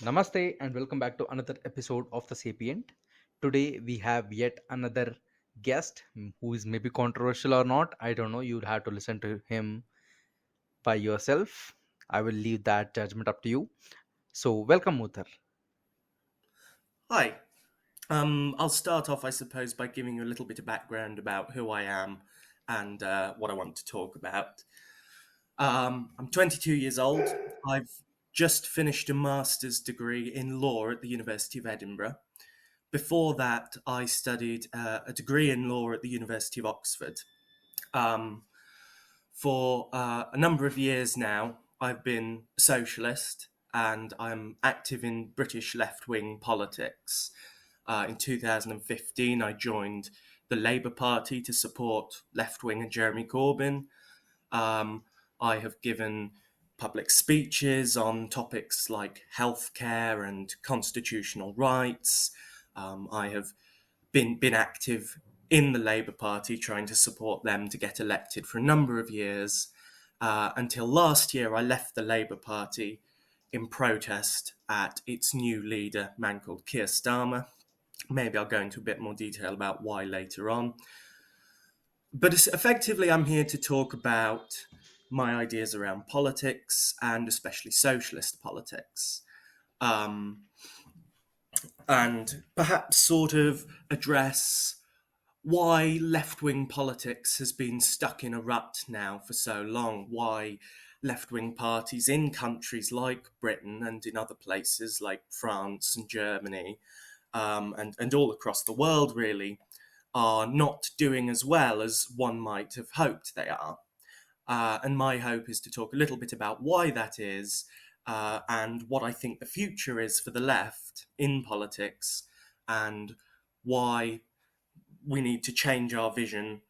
Namaste and welcome back to another episode of the Sapient. Today we have yet another guest who is maybe controversial or not. I don't know. You'll have to listen to him by yourself. I will leave that judgment up to you. So, welcome, Uther. Hi. I'll start off, I suppose, by giving you a little bit of background about who I am and what I want to talk about. I'm 22 years old. I've just finished a master's degree in law at the University of Edinburgh. Before that, I studied a degree in law at the University of Oxford. Um, for a number of years now, I've been a socialist and I'm active in British left wing politics. In 2015, I joined the Labour Party to support left winger Jeremy Corbyn. Um, I have given public speeches on topics like healthcare and constitutional rights. I have been active in the Labour Party, trying to support them to get elected for a number of years. Until last year, I left the Labour Party in protest at its new leader, a man called Keir Starmer. Maybe I'll go into a bit more detail about why later on. But effectively, I'm here to talk about my ideas around politics and especially socialist politics. Um, and perhaps sort of address why left wing politics has been stuck in a rut now for so long, why left wing parties in countries like Britain and in other places like France and Germany and all across the world really are not doing as well as one might have hoped they are. And my hope is to talk a little bit about why that is and what I think the future is for the left in politics and why we need to change our vision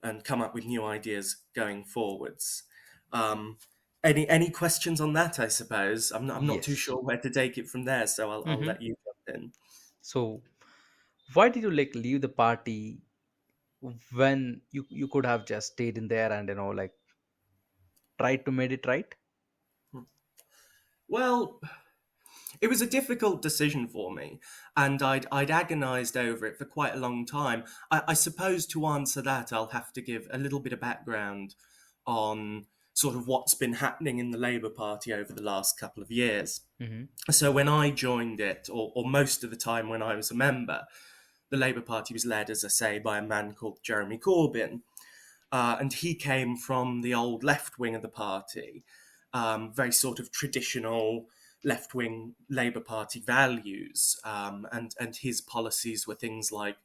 and come up with new ideas going forwards. Um, any questions on that? I suppose I'm not too Yes. sure where to take it from there, so I'll hmm let you jump in. So, why did you leave the party when you could have just stayed in there and tried to make it right? Well, it was a difficult decision for me, and I'd agonised over it for quite a long time. I suppose to answer that, I'll have to give a little bit of background on sort of what's been happening in the Labour Party over the last couple of years. hmm So when I joined it, or most of the time when I was a member, the Labour Party was led, as I say, by a man called Jeremy Corbyn. And he came from the old left wing of the party, very sort of traditional left wing Labour Party values. And his policies were things like,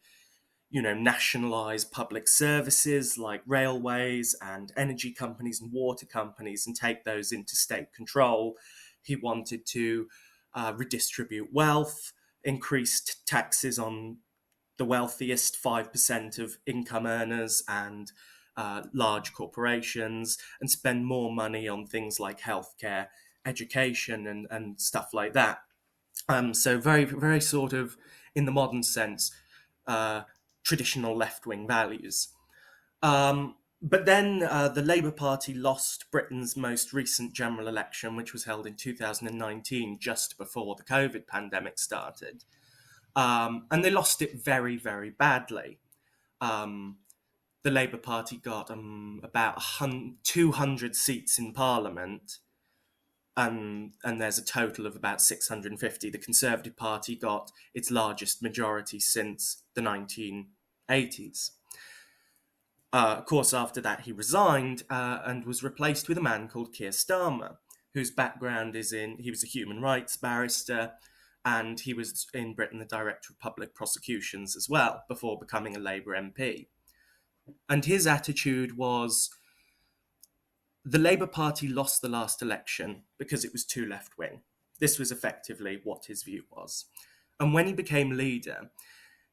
nationalise public services like railways and energy companies and water companies and take those into state control. He wanted to redistribute wealth, increased taxes on the wealthiest 5% of income earners and large corporations, and spend more money on things like healthcare, education, and stuff like that. So very, very sort of, in the modern sense, uh, traditional left-wing values. But then the Labour Party lost Britain's most recent general election, which was held in 2019, just before the COVID pandemic started. And they lost it very, very badly. Um, the Labour Party got about 200 seats in Parliament, and there's a total of about 650. The Conservative Party got its largest majority since the 1980s. Of course, after that, he resigned and was replaced with a man called Keir Starmer, whose background is he was a human rights barrister, and he was in Britain the Director of Public Prosecutions as well, before becoming a Labour MP. And his attitude was the Labour Party lost the last election because it was too left wing. This was effectively what his view was. And when he became leader,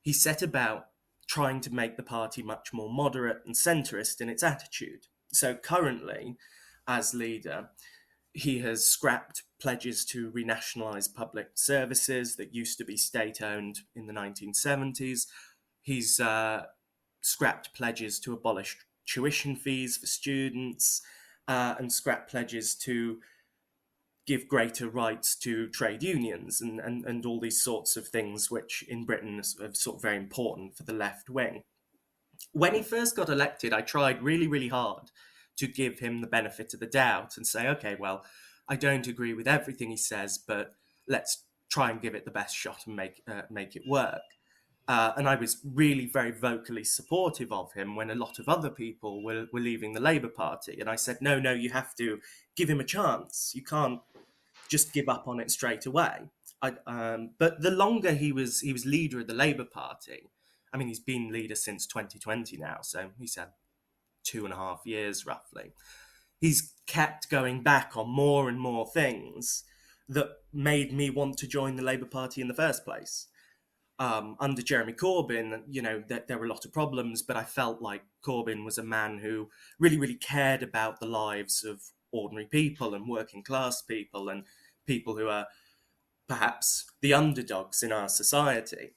he set about trying to make the party much more moderate and centrist in its attitude. So currently, as leader, he has scrapped pledges to renationalise public services that used to be state owned in the 1970s. He's scrapped pledges to abolish tuition fees for students and scrapped pledges to give greater rights to trade unions and all these sorts of things, which in Britain are sort of very important for the left wing. When he first got elected, I tried really, really hard to give him the benefit of the doubt and say, okay, well, I don't agree with everything he says, but let's try and give it the best shot and make it work. And I was really very vocally supportive of him when a lot of other people were leaving the Labour Party. And I said, no, no, you have to give him a chance. You can't just give up on it straight away. But the longer he was leader of the Labour Party, I mean, he's been leader since 2020 now, so he's had 2.5 years roughly. He's kept going back on more and more things that made me want to join the Labour Party in the first place. Under Jeremy Corbyn, there were a lot of problems, but I felt like Corbyn was a man who really, really cared about the lives of ordinary people and working class people and people who are perhaps the underdogs in our society.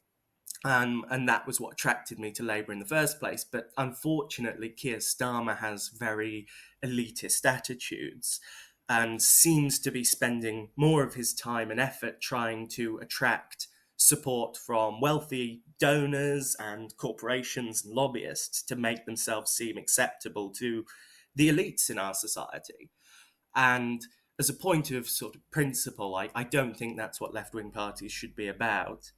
And that was what attracted me to Labour in the first place. But unfortunately, Keir Starmer has very elitist attitudes and seems to be spending more of his time and effort trying to attract support from wealthy donors and corporations and lobbyists to make themselves seem acceptable to the elites in our society. And as a point of sort of principle, I don't think that's what left wing parties should be about.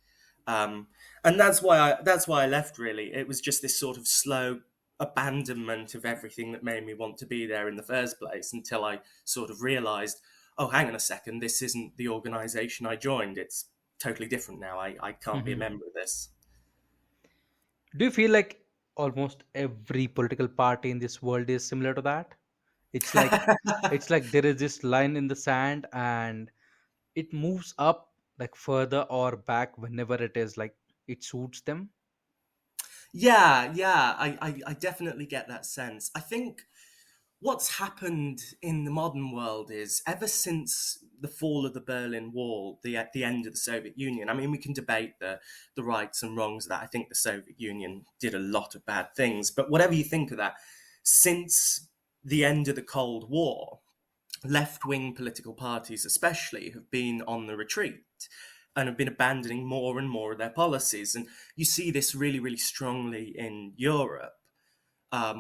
And that's why I left. Really, it was just this sort of slow abandonment of everything that made me want to be there in the first place. Until I sort of realised, oh, hang on a second, this isn't the organisation I joined. It's totally different now. I can't be a Hmm. member of this. Do you feel like almost every political party in this world is similar to that? It's like it's like there is this line in the sand, and it moves up like further or back whenever it is like it suits them. Yeah, yeah, I definitely get that sense. I think what's happened in the modern world is ever since the fall of the Berlin Wall, the end of the Soviet Union. I mean, we can debate the rights and wrongs of that. I think the Soviet Union did a lot of bad things, but whatever you think of that, since the end of the Cold War, left wing political parties, especially, have been on the retreat and have been abandoning more and more of their policies. And you see this really, really strongly in Europe.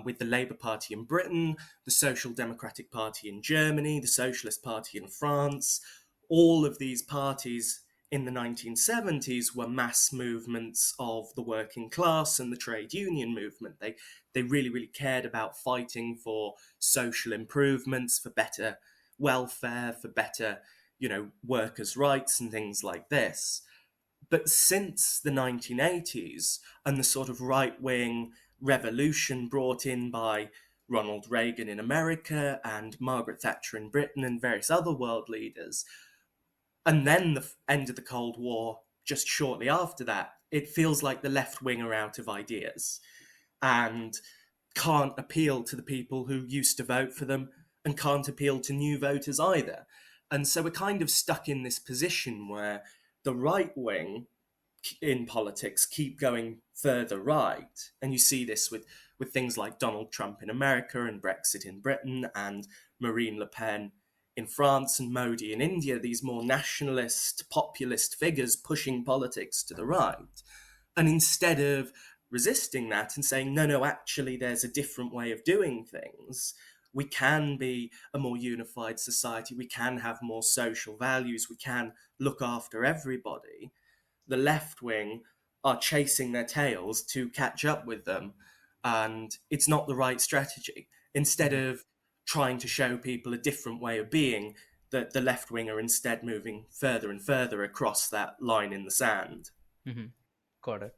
With the Labour Party in Britain, the Social Democratic Party in Germany, the Socialist Party in France. All of these parties in the 1970s were mass movements of the working class and the trade union movement. They really, really cared about fighting for social improvements, for better welfare, for better, workers' rights and things like this. But since the 1980s and the sort of right wing revolution brought in by Ronald Reagan in America and Margaret Thatcher in Britain and various other world leaders, and then the end of the Cold War just shortly after that, it feels like the left wing are out of ideas and can't appeal to the people who used to vote for them and can't appeal to new voters either. And so we're kind of stuck in this position where the right wing in politics keep going further right. And you see this with things like Donald Trump in America and Brexit in Britain and Marine Le Pen in France and Modi in India, these more nationalist, populist figures pushing politics to the right. And instead of resisting that and saying, no, no, actually, there's a different way of doing things, we can be a more unified society, we can have more social values, we can look after everybody, the left wing are chasing their tails to catch up with them. And it's not the right strategy. Instead Hmm. of trying to show people a different way of being, that the left wing are instead moving further and further across that line in the sand. Hmm. Got it.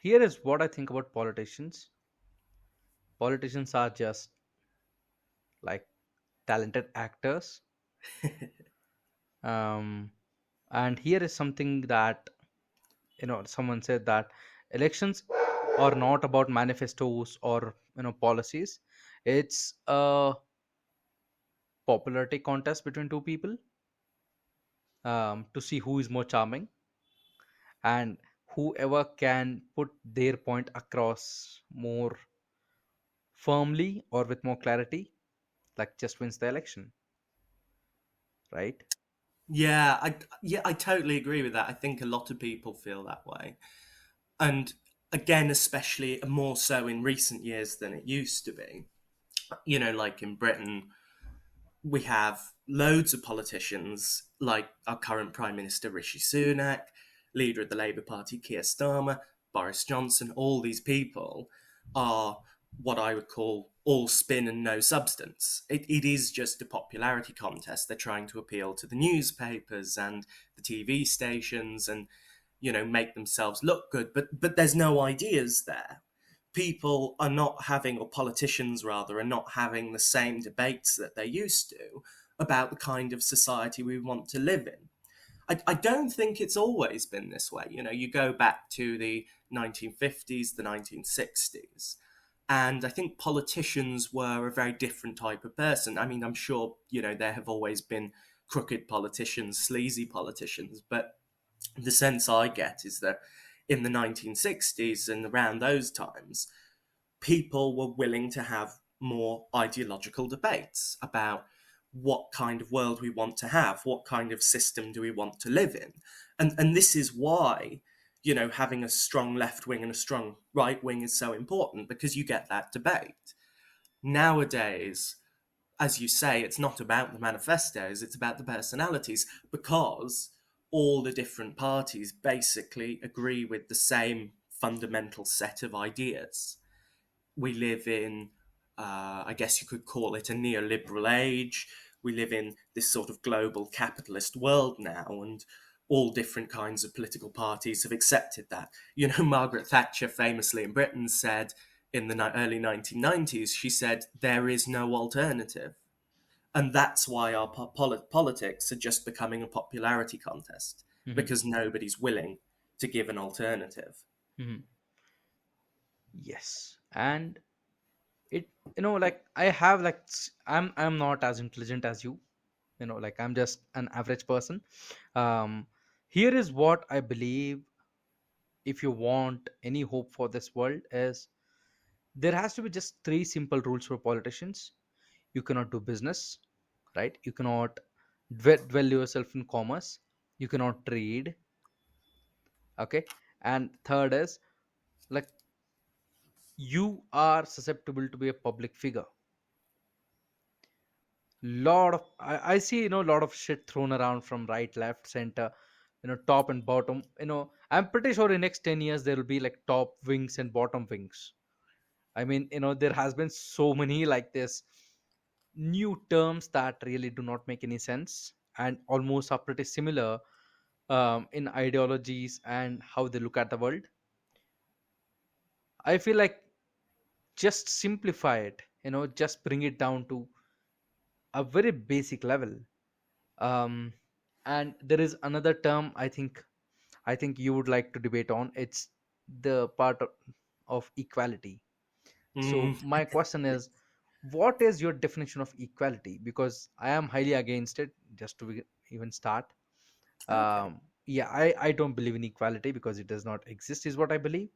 Here is what I think about politicians. Politicians are just like talented actors. um, and here is something that someone said that elections are not about manifestos or policies. It's a popularity contest between two people, to see who is more charming, and whoever can put their point across more firmly or with more clarity, like, just wins the election. right? Yeah, I totally agree with that. I think a lot of people feel that way. And again, especially more so in recent years than it used to be. Like in Britain, we have loads of politicians, like our current Prime Minister Rishi Sunak, leader of the Labour Party Keir Starmer, Boris Johnson. All these people are what I would call all spin and no substance. It is just a popularity contest. They're trying to appeal to the newspapers and the TV stations and make themselves look good, but there's no ideas there. People are not having, or politicians rather, are not having the same debates that they used to about the kind of society we want to live in. I don't think it's always been this way. You go back to the 1950s, the 1960s, and I think politicians were a very different type of person. I mean, I'm sure, there have always been crooked politicians, sleazy politicians, but the sense I get is that in the 1960s and around those times, people were willing to have more ideological debates about what kind of world we want to have, what kind of system do we want to live in. And this is why, having a strong left wing and a strong right wing is so important, because you get that debate. Nowadays, as you say, it's not about the manifestos, it's about the personalities, because all the different parties basically agree with the same fundamental set of ideas. We live in, I guess you could call it a neoliberal age. We live in this sort of global capitalist world now, and all different kinds of political parties have accepted that. Margaret Thatcher famously in Britain said in the early 1990s, she said, there is no alternative. And that's why our politics are just becoming a popularity contest, Hmm. because nobody's willing to give an alternative. Hmm. Yes. And it, like I have like I'm not as intelligent as you. Like I'm just an average person. um Here is what I believe. If you want any hope for this world, is there has to be just three simple rules for politicians. You cannot do business, right? You cannot dwell yourself in commerce. You cannot trade. Okay. And third is, like, you are susceptible to be a public figure. I see, a lot of shit thrown around from right, left, center, top and bottom. I'm pretty sure in next 10 years there will be like top wings and bottom wings. I mean, there has been so many like this new terms that really do not make any sense and almost are pretty similar, in ideologies and how they look at the world. I feel like just simplify it, just bring it down to a very basic level. um and there is another term, I think you would like to debate on. It's the part of equality. So Mm, my question is, what is your definition of equality? Because I am highly against it, just to even start. okay. Yeah, I don't believe in equality because it does not exist, is what I believe.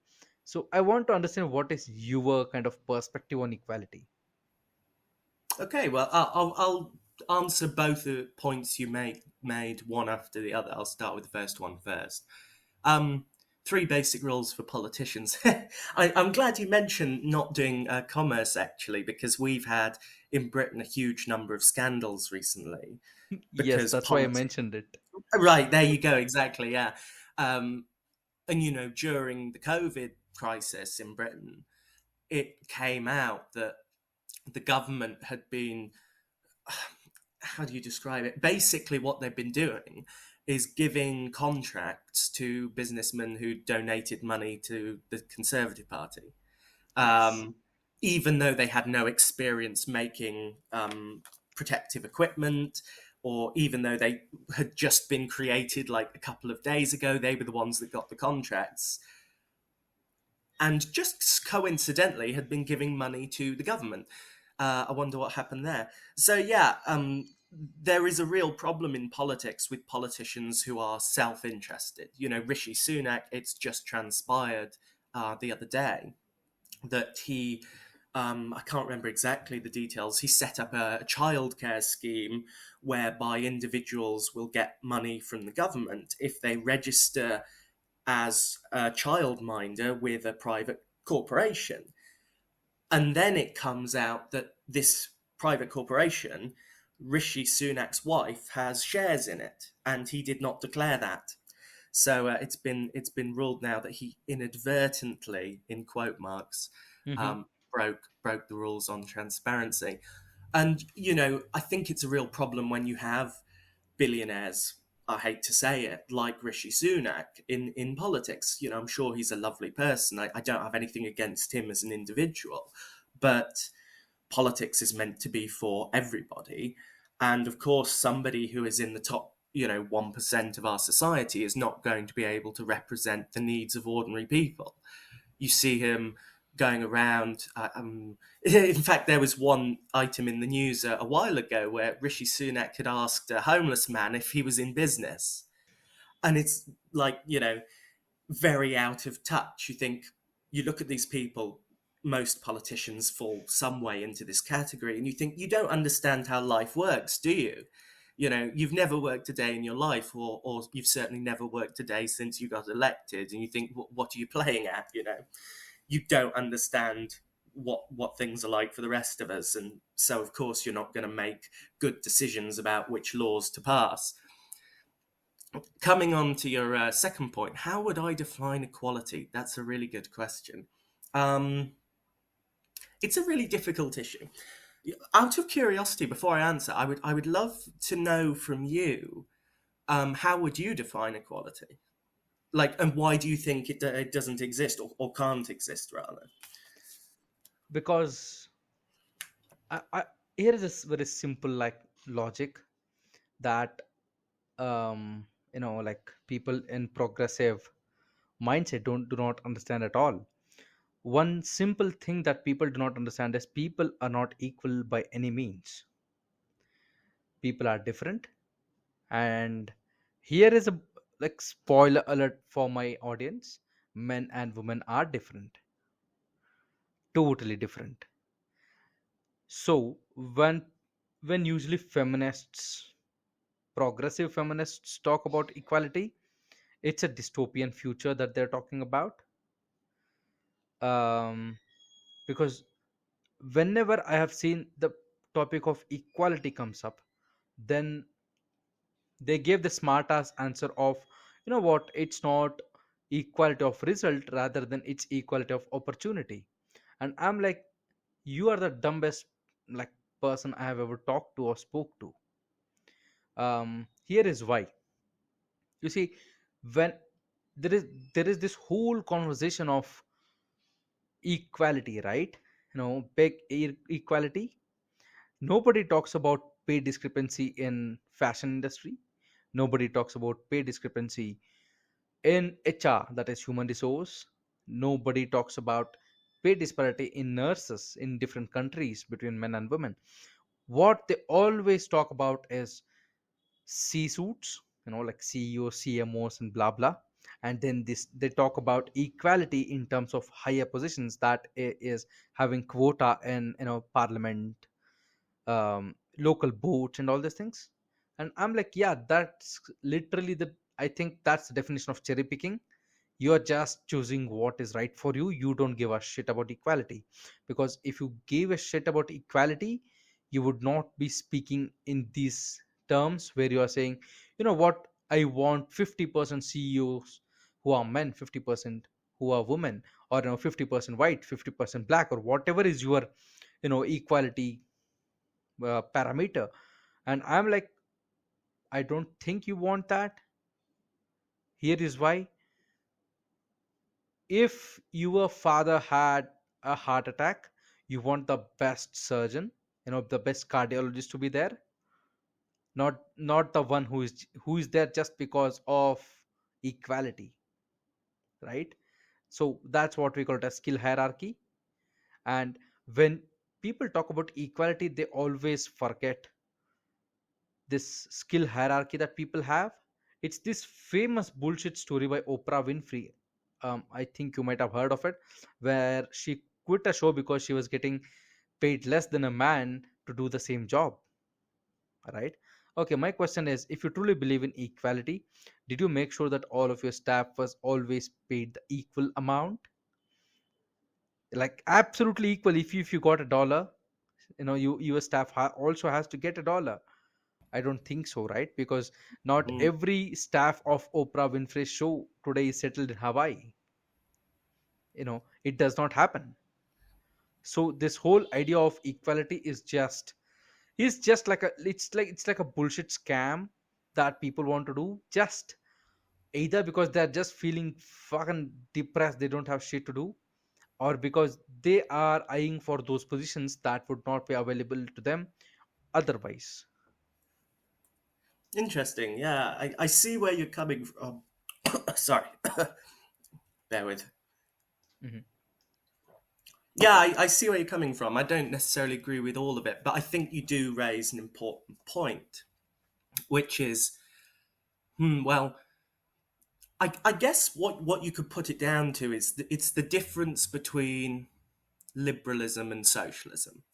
So I want to understand what is your kind of perspective on equality. Okay, well, I'll answer both the points you made one after the other. I'll start with the first one first. Um, Three basic rules for politicians. I'm glad you mentioned not doing commerce, actually, because we've had in Britain a huge number of scandals recently Yes, because that's why I mentioned it. Right, there you go, exactly, yeah. Um, and during the COVID crisis in Britain, it came out that the government had been, how do you describe it? Basically, what they've been doing is giving contracts to businessmen who donated money to the Conservative Party, Yes. um, even though they had no experience making protective equipment, or even though they had just been created like a couple of days ago, they were the ones that got the contracts, and just coincidentally had been giving money to the government. I wonder what happened there. So yeah, there is a real problem in politics with politicians who are self-interested. Rishi Sunak. It's just transpired the other day that he I can't remember exactly the details. He set up a childcare scheme whereby individuals will get money from the government if they register as a childminder with a private corporation. And then it comes out that this private corporation, Rishi Sunak's wife, has shares in it, and he did not declare that. So it's been ruled now that he inadvertently, in quote marks, Hmm. broke the rules on transparency. And I think it's a real problem when you have billionaires. I hate to say it, like Rishi Sunak in politics. I'm sure he's a lovely person. I don't have anything against him as an individual, but politics is meant to be for everybody. And of course, somebody who is in the top, 1% of our society is not going to be able to represent the needs of ordinary people. You see him going around. In fact, there was one item in the news a while ago where Rishi Sunak had asked a homeless man if he was in business. And it's like, very out of touch. You look at these people, most politicians fall some way into this category, and you think, you don't understand how life works, do you? You've never worked a day in your life, or you've certainly never worked a day since you got elected, and you think, what are you playing at? You don't understand what things are like for the rest of us, and so of course you're not going to make good decisions about which laws to pass. Coming on to your second point, how would I define equality? That's a really good question. Um, it's a really difficult issue. Out of curiosity, before I answer, I would love to know from you, how would you define equality? Like, and why do you think it doesn't exist, or can't exist rather? Because I here is this very simple like logic that like people in progressive mindset do not understand at all. One simple thing that people do not understand is people are not equal by any means. People are different, and here is a like spoiler alert for my audience: men and women are different, totally different. So when usually feminists, progressive feminists, talk about equality, it's a dystopian future that they're talking about. um, because whenever I have seen the topic of equality comes up, then they gave the smart ass answer of, you know what, it's not equality of result, rather than it's equality of opportunity. And I'm like, you are the dumbest like person I have ever talked to or spoke to. Here is why. You see, when there is there is this whole conversation of equality, right? Big equality. Nobody talks about pay discrepancy in fashion industry. Nobody talks about pay discrepancy in HR, that is human resource. Nobody talks about pay disparity in nurses in different countries between men and women. What they always talk about is C suits, like CEOs, CMOs, and blah blah. And then this they talk about equality in terms of higher positions, that is having quota in parliament, local boards, and all these things. And I'm like, yeah, that's literally the I think that's the definition of cherry picking. You're just choosing what is right for you. You don't give a shit about equality. Because if you gave a shit about equality, you would not be speaking in these terms where you are saying, you know what, I want 50% CEOs who are men, 50% who are women, or 50% white, 50% black, or whatever is your equality parameter. And I'm like, I don't think you want that. Here is why. If your father had a heart attack, you want the best surgeon, the best cardiologist to be there, not the one who is there just because of equality, right? So that's what we call it a skill hierarchy. And when people talk about equality, they always forget this skill hierarchy that people have. It's this famous bullshit story by Oprah Winfrey. I think you might have heard of it, where she quit a show because she was getting paid less than a man to do the same job, right? Okay, my question is, if you truly believe in equality, did you make sure that all of your staff was always paid the equal amount, like absolutely equal? If you got $1, your staff also has to get $1. I don't think so, right? Because not Mm. every staff of Oprah Winfrey's show today is settled in Hawaii. It does not happen. So this whole idea of equality is just like a bullshit scam that people want to do, just either because they're just feeling fucking depressed, they don't have shit to do, or because they are eyeing for those positions that would not be available to them otherwise. Interesting. Yeah, I see where you're coming from. Sorry, bear with. Mhm. Yeah, I see where you're coming from. I don't necessarily agree with all of it, but I think you do raise an important point, which is, well, I guess what you could put it down to is it's the difference between liberalism and socialism.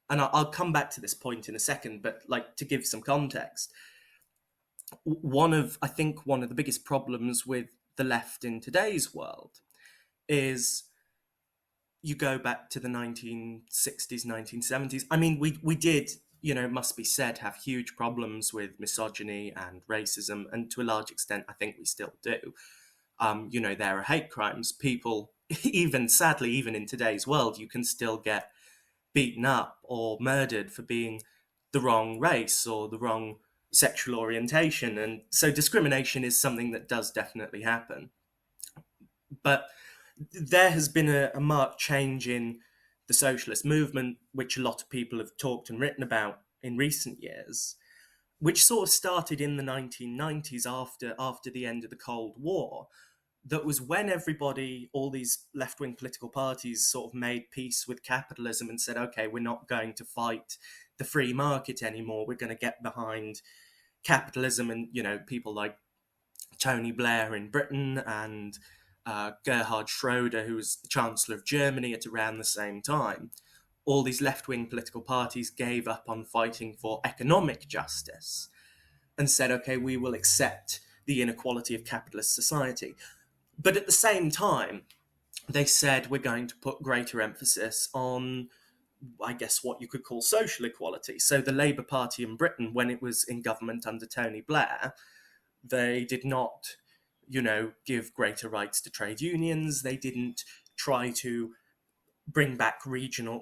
And I'll come back to this point in a second, but like to give some context, I think one of the biggest problems with the left in today's world is you go back to the 1960s, 1970s. I mean, we did, it must be said, have huge problems with misogyny and racism, and to a large extent, I think we still do. There are hate crimes. People, even sadly, even in today's world, you can still get beaten up or murdered for being the wrong race or the wrong sexual orientation. And so discrimination is something that does definitely happen. But there has been a marked change in the socialist movement, which a lot of people have talked and written about in recent years, which sort of started in the 1990s after the end of the Cold War. That was when everybody, all these left wing political parties, sort of made peace with capitalism and said, okay, we're not going to fight the free market anymore. We're going to get behind capitalism. And, people like Tony Blair in Britain and Gerhard Schroeder, who was the Chancellor of Germany at around the same time. All these left wing political parties gave up on fighting for economic justice and said, okay, we will accept the inequality of capitalist society. But at the same time, they said we're going to put greater emphasis on, I guess, what you could call social equality. So the Labour Party in Britain, when it was in government under Tony Blair, they did not, give greater rights to trade unions. They didn't try to bring back a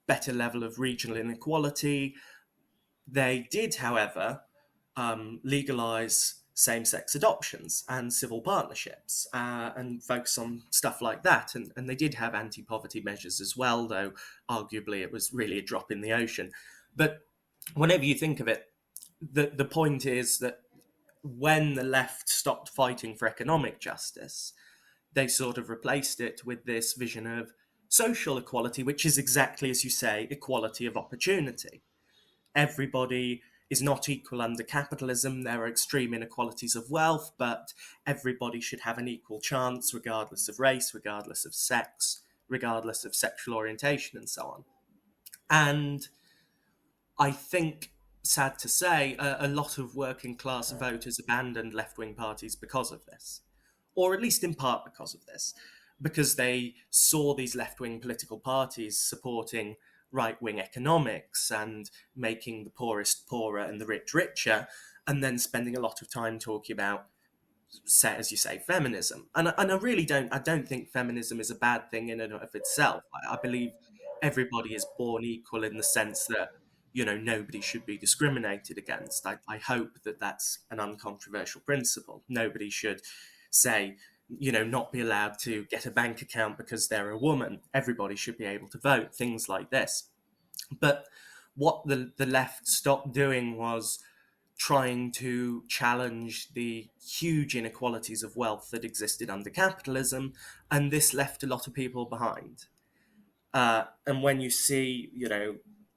better level of regional inequality. They did, however, legalize same sex adoptions and civil partnerships and focus on stuff like that. And they did have anti poverty measures as well, though arguably it was really a drop in the ocean. But whenever you think of it, the point is that when the left stopped fighting for economic justice, they sort of replaced it with this vision of social equality, which is exactly as you say, equality of opportunity. Everybody is not equal under capitalism. There are extreme inequalities of wealth, but everybody should have an equal chance, regardless of race, regardless of sex, regardless of sexual orientation, and so on. And I think, sad to say, a lot of working class voters abandoned left wing parties because of this, or at least in part because of this, because they saw these left wing political parties supporting right wing economics and making the poorest poorer and the rich richer, and then spending a lot of time talking about, as you say, feminism. And I don't think feminism is a bad thing in and of itself. I believe everybody is born equal in the sense that, nobody should be discriminated against. I hope that that's an uncontroversial principle. Nobody should say, not be allowed to get a bank account because they're a woman. Everybody should be able to vote, things like this. But what the left stopped doing was trying to challenge the huge inequalities of wealth that existed under capitalism, and this left a lot of people behind. And when you see,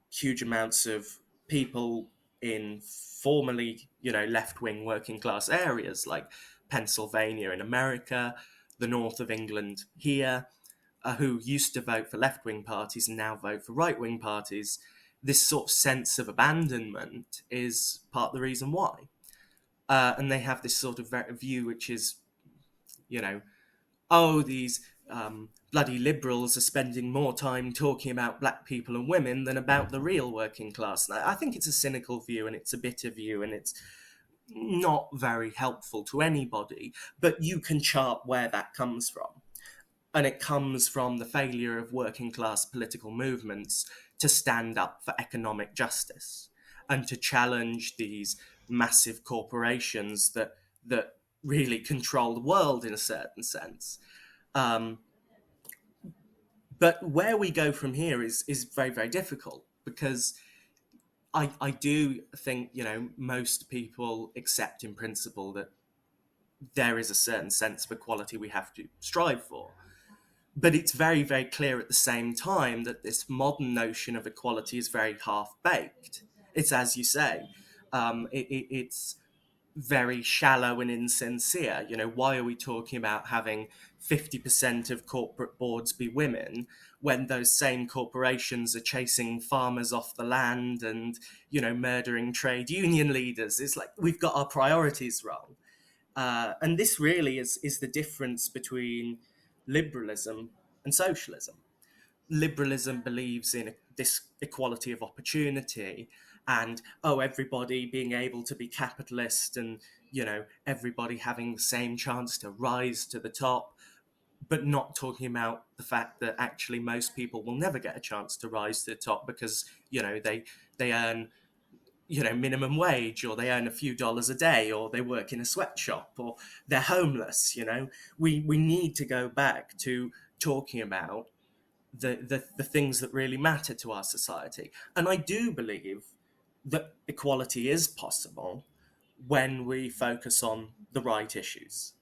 huge amounts of people in formerly, left wing working class areas like Pennsylvania in America, the north of England here, who used to vote for left wing parties and now vote for right wing parties, this sort of sense of abandonment is part of the reason why. And they have this sort of view which is, you know, oh, these bloody liberals are spending more time talking about black people and women than about the real working class. And I think it's a cynical view and it's a bitter view and it's not very helpful to anybody, but you can chart where that comes from. And it comes from the failure of working class political movements to stand up for economic justice and to challenge these massive corporations that really control the world in a certain sense. Um, but where we go from here is very, very difficult because I do think, you know, most people accept in principle that there is a certain sense of equality we have to strive for. But it's very, very clear at the same time that this modern notion of equality is very half baked. It's, as you say, it's very shallow and insincere. You know, why are we talking about having 50% of corporate boards be women when those same corporations are chasing farmers off the land and, you know, murdering trade union leaders? It's like we've got our priorities wrong. And this really is the difference between liberalism and socialism. Liberalism believes in this equality of opportunity and, oh, everybody being able to be capitalist and, you know, everybody having the same chance to rise to the top, but not talking about the fact that actually most people will never get a chance to rise to the top because, you know, they earn, you know, minimum wage, or they earn a few dollars a day, or they work in a sweatshop, or they're homeless. You know, we need to go back to talking about the things that really matter to our society. And I do believe that equality is possible when we focus on the right issues.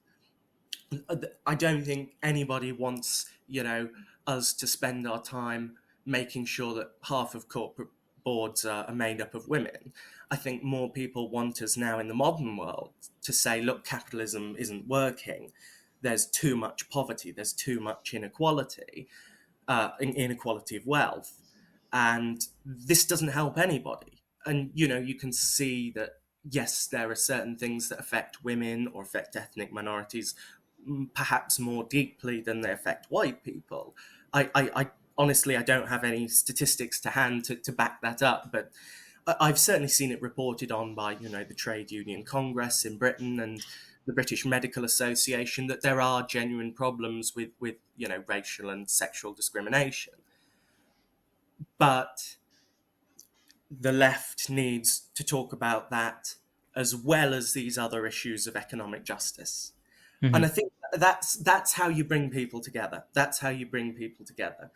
I don't think anybody wants, you know, us to spend our time making sure that half of corporate boards are made up of women. I think more people want us now in the modern world to say, look, capitalism isn't working. There's too much poverty. There's too much inequality, inequality of wealth, and this doesn't help anybody. And you know, you can see that yes, there are certain things that affect women or affect ethnic minorities perhaps more deeply than they affect white people. I honestly, I don't have any statistics to hand to back that up, but I've certainly seen it reported on by, you know, the Trade Union Congress in Britain and the British Medical Association that there are genuine problems with you know, racial and sexual discrimination. But the left needs to talk about that as well as these other issues of economic justice. And I Hmm. think that's how you bring people together. That's how you bring people together.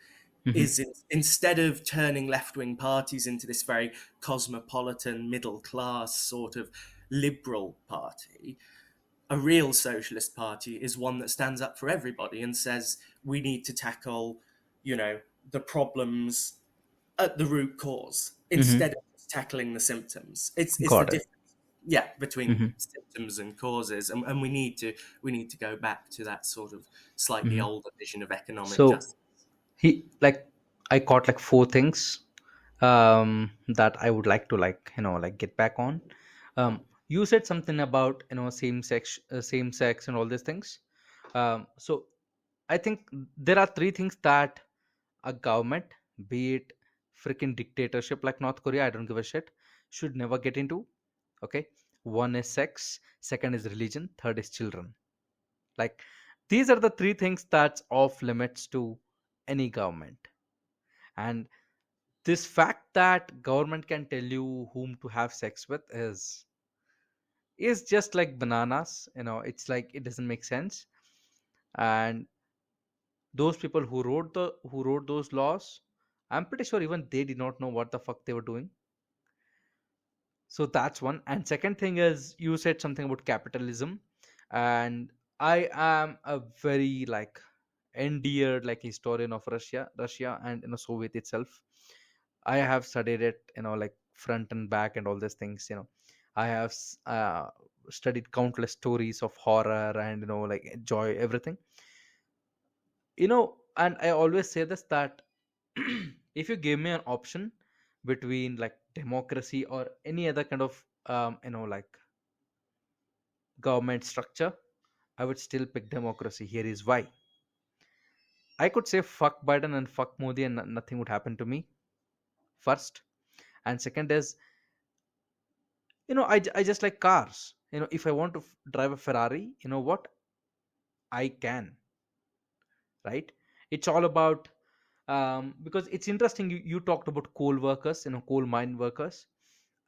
Hmm. Is it, instead of turning left wing parties into this very cosmopolitan, middle class sort of liberal party, a real socialist party is one that stands up for everybody and says we need to tackle, you know, the problems at the root cause Hmm. instead of tackling the symptoms. It's the Got it. difference, yeah, between Hmm. symptoms and causes, and we need to go back to that sort of slightly Hmm. older vision of economic So justice. he like I caught like four things that I would like to, like, like get back on. You said something about, same sex and all these things. So I think there are three things that a government, be it freaking dictatorship like North Korea, I don't give a shit, should never get into. Okay, one is sex, second is religion, third is children. Like, these are the three things that's off limits to any government. And this fact that government can tell you whom to have sex with is just like bananas. It's like it doesn't make sense. And those people who wrote those laws, I'm pretty sure even they did not know what the fuck they were doing. So that's one. And second thing is, you said something about capitalism, and I am a very like endeared like historian of Russia and Soviet itself. I have studied it, like front and back and all these things. I have studied countless stories of horror and like joy, everything. And I always say this, that if you give me an option between like democracy or any other kind of like government structure, I would still pick democracy. Here is why. I could say fuck Biden and fuck Modi and nothing would happen to me, first. And second is, I just like cars. If I want to drive a Ferrari, you know what, I can, right? It's all about, because it's interesting, you talked about coal workers, coal mine workers.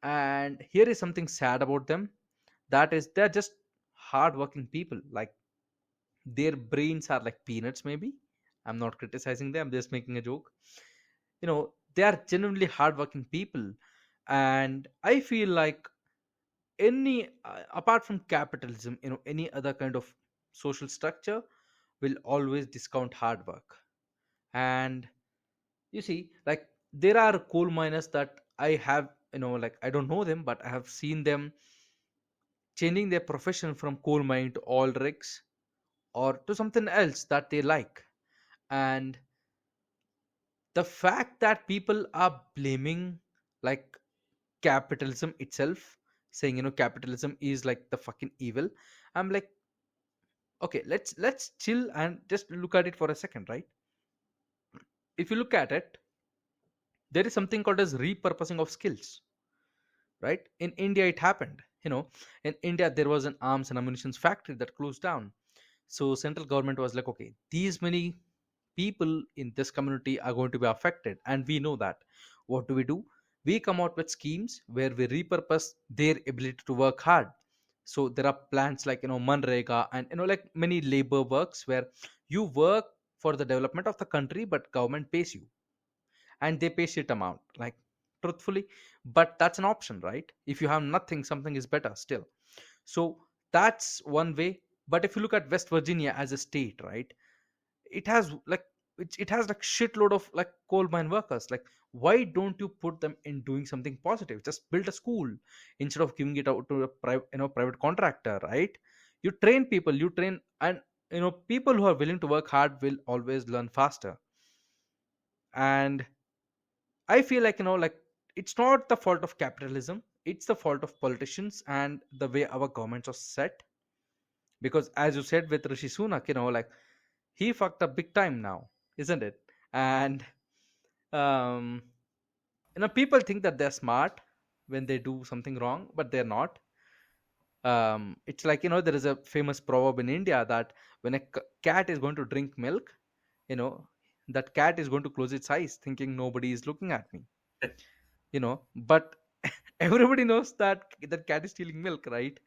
And here is something sad about them, that is they're just hardworking people. Like, their brains are like peanuts, maybe. I'm not criticizing them, I'm just making a joke. They are genuinely hardworking people. And I feel like any apart from capitalism, any other kind of social structure will always discount hard work. And you see, like, there are coal miners that I have, like, I don't know them, but I have seen them changing their profession from coal mining to oil rigs or to something else that they like. And the fact that people are blaming, like, capitalism itself, saying, capitalism is like the fucking evil. I'm like, okay, let's chill and just look at it for a second, right? If you look at it, there is something called as repurposing of skills, right? In India it happened. In India there was an arms and ammunition factory that closed down. So central government was like, okay, these many people in this community are going to be affected, and we know that. What do? We come out with schemes where we repurpose their ability to work hard. So there are plans like, manrega, and like many labor works where you work for the development of the country, but government pays you, and they pay shit amount, like, truthfully. But that's an option, right? If you have nothing, something is better still. So that's one way. But if you look at West Virginia as a state, right, it has like, it has like shitload of like coal mine workers. Like, why don't you put them in doing something positive? Just build a school instead of giving it out to a private, private contractor, right? You train people, you train. And people who are willing to work hard will always learn faster. And I feel like, like, it's not the fault of capitalism, it's the fault of politicians and the way our governments are set. Because as you said with Rishi Sunak, like, he fucked up big time now, isn't it? And um people think that they're smart when they do something wrong, but they're not. It's like, there is a famous proverb in India that when a cat is going to drink milk, you know that cat is going to close its eyes thinking nobody is looking at me. But everybody knows that that cat is stealing milk, right?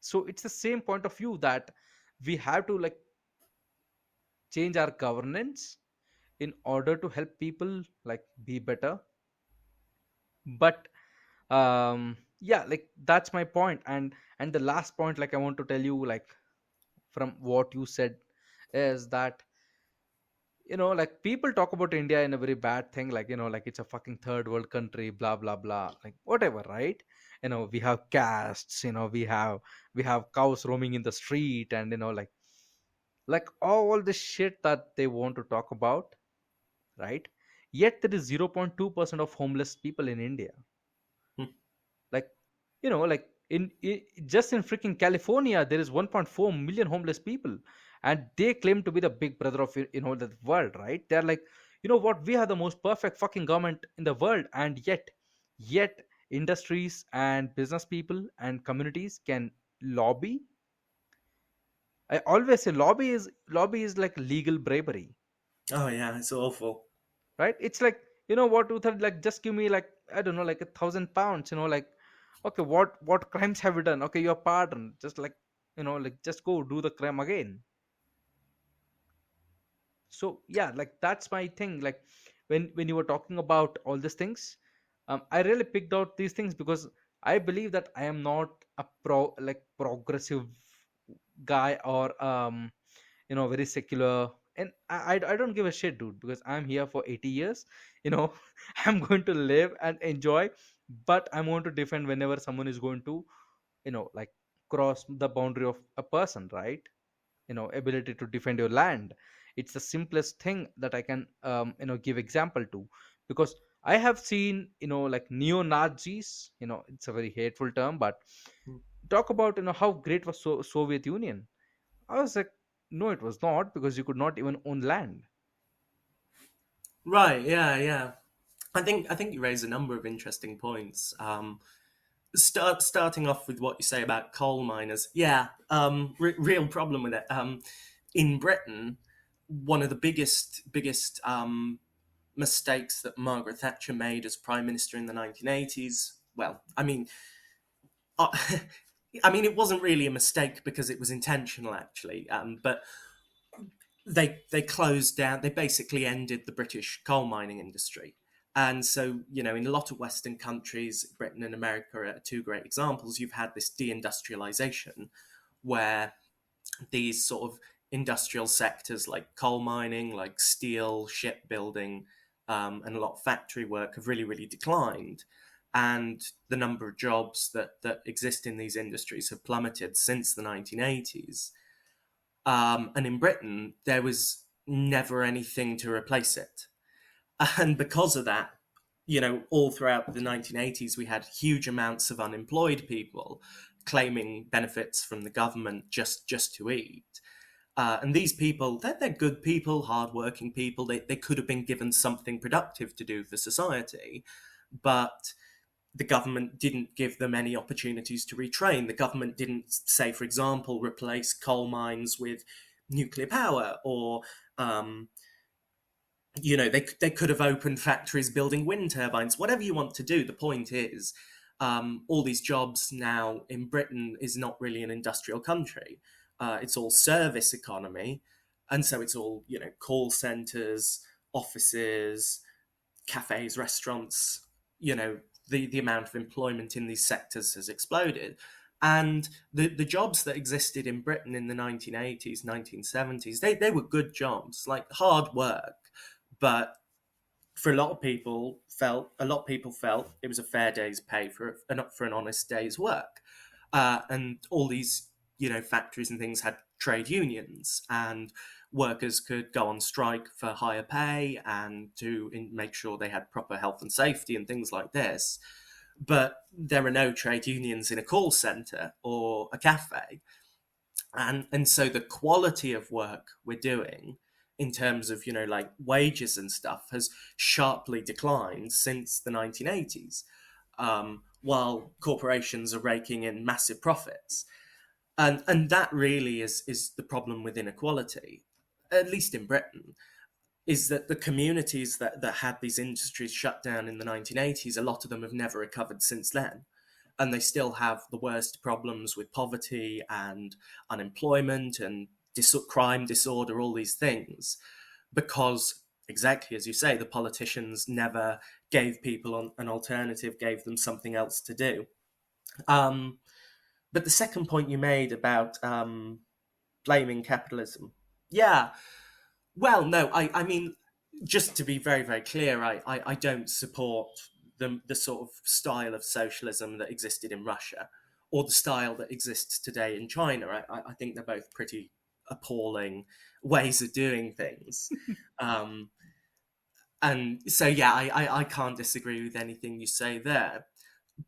So it's the same point of view, that we have to, like, change our governance in order to help people, like, be better. But yeah, like, that's my point. And the last point, like, I want to tell you, like, from what you said, is that, like, people talk about India in a very bad thing, like, like it's a fucking third world country, blah blah blah, like, whatever, right? We have castes, we have cows roaming in the street, and like all the shit that they want to talk about, right? Yet there is 0.2% of homeless people in India. Hmm. Like, like, in just in freaking California there is 1.4 million homeless people, and they claim to be the big brother of, the world, right? They're like, what, we have the most perfect fucking government in the world, and yet industries and business people and communities can lobby. I always say lobby is like legal bribery, Oh yeah, it's awful. right? It's like, what, Uther, like, just give me, like, I don't know, like, 1,000 pounds, like, okay, what crimes have you done? Okay, you're pardoned, just like, like, just go do the crime again. So yeah, like, that's my thing. Like, when you were talking about all these things, I really picked out these things because I believe that I am not a progressive guy, or very secular. And I don't give a shit, dude, because I'm here for 80 years. you know I'm going to live and enjoy, but I'm going to defend whenever someone is going to, like, cross the boundary of a person, right? Ability to defend your land. It's the simplest thing that I can give example to, because I have seen like neo Nazis. It's a very hateful term, but talk about how great was Soviet Union. I was like, no, it was not, because you could not even own land. Right, yeah, yeah. I think you raise a number of interesting points. Starting off with what you say about coal miners, yeah, real problem with it. In Britain, one of the biggest mistakes that Margaret Thatcher made as prime minister in the 1980s. Well, uh, it wasn't really a mistake because it was intentional, actually. But they closed down. They basically ended the British coal mining industry. And so, in a lot of Western countries, Britain and America are two great examples. You've had this deindustrialization where these sort of industrial sectors like coal mining, like steel, shipbuilding, and a lot of factory work have really, really declined. And the number of jobs that exist in these industries have plummeted since the 1980s. And in Britain, there was never anything to replace it. And because of that, all throughout the 1980s, we had huge amounts of unemployed people claiming benefits from the government just to eat. And these people, they're good people, hardworking people. They could have been given something productive to do for society, but the government didn't give them any opportunities to retrain. The government didn't, say, for example, replace coal mines with nuclear power, or they could have opened factories building wind turbines. Whatever you want to do, the point is, all these jobs now in Britain is not really an industrial country. It's all service economy, and so it's all call centers, offices, cafes, restaurants. The amount of employment in these sectors has exploded. And the jobs that existed in Britain in the 1980s, 1970s, they were good jobs, like hard work. But for a lot of people felt it was a fair day's pay for an honest day's work. And all these, factories and things had trade unions, and workers could go on strike for higher pay and to make sure they had proper health and safety and things like this. But there are no trade unions in a call center or a cafe. And so the quality of work we're doing in terms of like wages and stuff has sharply declined since the 1980s, while corporations are raking in massive profits. And that really is the problem with inequality, at least in Britain, is that the communities that had these industries shut down in the 1980s, a lot of them have never recovered since then. And they still have the worst problems with poverty and unemployment and crime, disorder, all these things, because, exactly as you say, the politicians never gave people an alternative, gave them something else to do. Um, but the second point you made about blaming capitalism, yeah, well, no, I mean, just to be very, very clear, I don't support the sort of style of socialism that existed in Russia or the style that exists today in China. I think they're both pretty appalling ways of doing things. Um, and so, yeah, I can't disagree with anything you say there.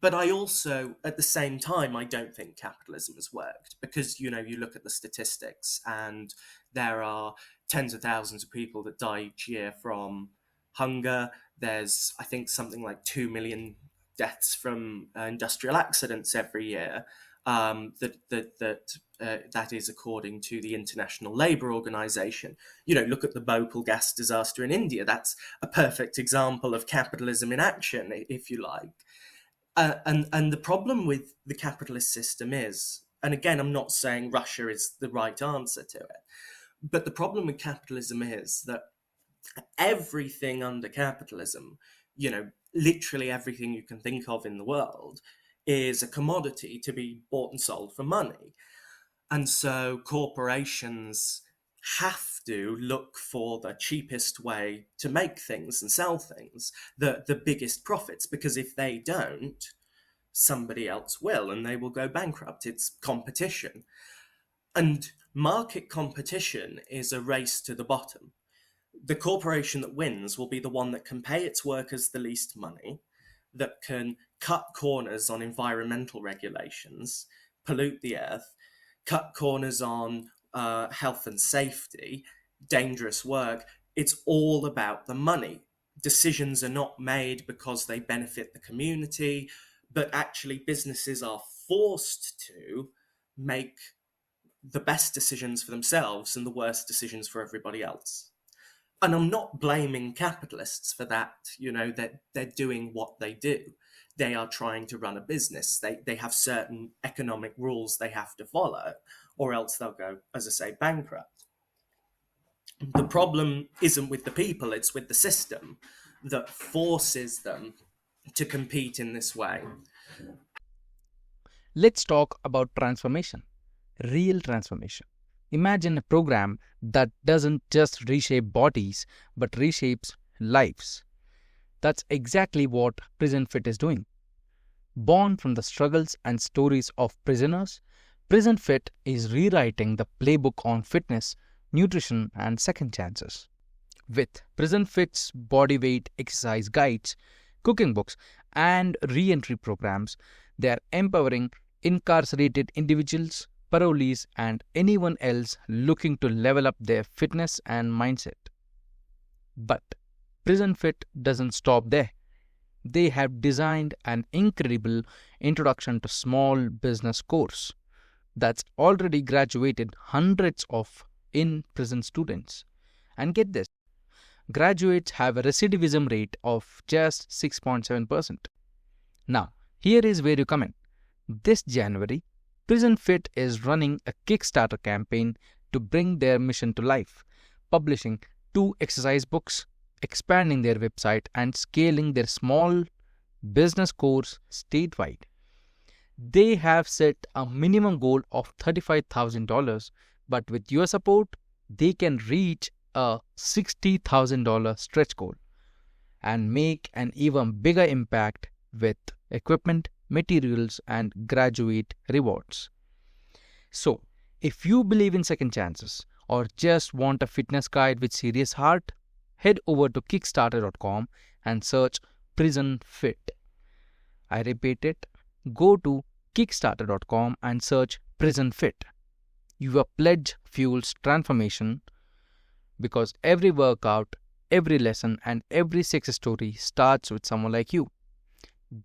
But I also, at the same time, I don't think capitalism has worked, because you look at the statistics, and there are tens of thousands of people that die each year from hunger. There's, I think, something like 2 million deaths from industrial accidents every year. That is according to the International Labour Organization. Look at the Bhopal gas disaster in India. That's a perfect example of capitalism in action, if you like. And the problem with the capitalist system is, and again, I'm not saying Russia is the right answer to it, but the problem with capitalism is that everything under capitalism, literally everything you can think of in the world, is a commodity to be bought and sold for money. And so corporations have to look for the cheapest way to make things and sell things, the biggest profits, because if they don't, somebody else will, and they will go bankrupt. It's competition. And Market competition is a race to the bottom. The corporation that wins will be the one that can pay its workers the least money, that can cut corners on environmental regulations, pollute the earth, cut corners on health and safety, dangerous work. It's all about the money. Decisions are not made because they benefit the community, but actually, businesses are forced to make the best decisions for themselves and the worst decisions for everybody else. And I'm not blaming capitalists for that. They're doing what they do. They are trying to run a business. They have certain economic rules they have to follow, or else they'll go, as I say, bankrupt. The problem isn't with the people, it's with the system that forces them to compete in this way. Let's talk about transformation, real transformation. Imagine a program that doesn't just reshape bodies but reshapes lives. That's exactly what Prison Fit is doing. Born from the struggles and stories of prisoners, Prison Fit is rewriting the playbook on fitness, nutrition, and second chances. With Prison Fit's bodyweight exercise guides, cooking books, and re entry programs, they are empowering incarcerated individuals, parolees, and anyone else looking to level up their fitness and mindset. But Prison Fit doesn't stop there. They have designed an incredible introduction to small business course that's already graduated hundreds of in prison students. And get this, graduates have a recidivism rate of just 6.7%. Now, here is where you come in. This January, Prison Fit is running a Kickstarter campaign to bring their mission to life, publishing 2 exercise books, expanding their website, and scaling their small business course statewide. They have set a minimum goal of $35,000, but with your support, they can reach a $60,000 stretch goal and make an even bigger impact with equipment, materials, and graduate rewards. So, if you believe in second chances or just want a fitness guide with serious heart, head over to kickstarter.com and search Prison Fit. I repeat it, go to kickstarter.com and search Prison Fit. Your pledge fuels transformation because every workout, every lesson, and every success story starts with someone like you.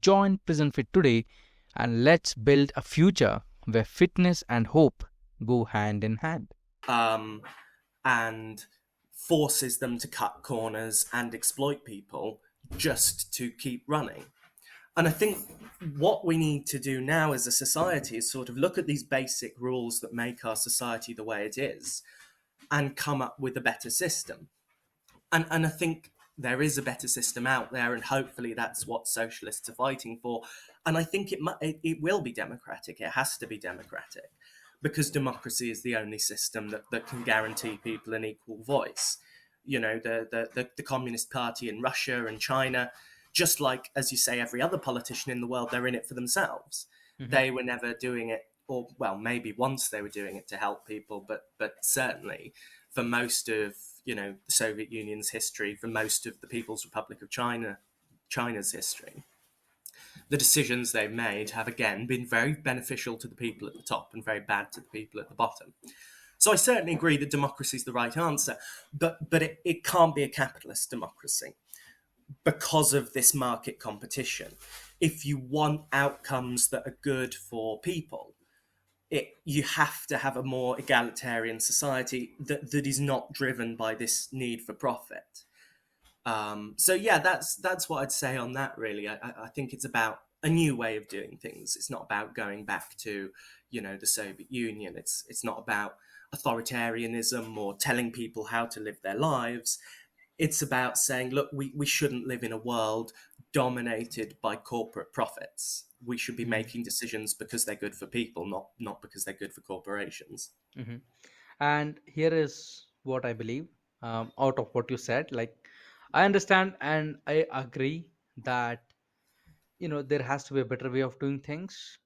Join Prison Fit today and let's build a future where fitness and hope go hand in hand. And forces them to cut corners and exploit people just to keep running. And I think what we need to do now as a society is sort of look at these basic rules that make our society the way it is and come up with a better system. And I think there is a better system out there, and hopefully that's what socialists are fighting for. And I think it will be democratic. It has to be democratic because democracy is the only system that can guarantee people an equal voice. The Communist Party in Russia and China, just like, as you say, every other politician in the world, they're in it for themselves. Mhm. They were never doing it, or, well, maybe once they were doing it to help people, but certainly for most of the Soviet Union's history, for most of the People's Republic of China's history, the decisions they've made have again been very beneficial to the people at the top and very bad to the people at the bottom. So I certainly agree that democracy is the right answer, but it can't be a capitalist democracy because of this market competition. If you want outcomes that are good for people, you have to have a more egalitarian society that is not driven by this need for profit. So yeah, that's what I'd say on that. Really, I think it's about a new way of doing things. It's not about going back to the Soviet Union. It's not about authoritarianism or telling people how to live their lives. It's about saying, look, we shouldn't live in a world dominated by corporate profits. We should be Mhm. making decisions because they're good for people, not because they're good for corporations. Mhm. And here is what I believe out of what you said. Like, I understand and I agree that there has to be a better way of doing things.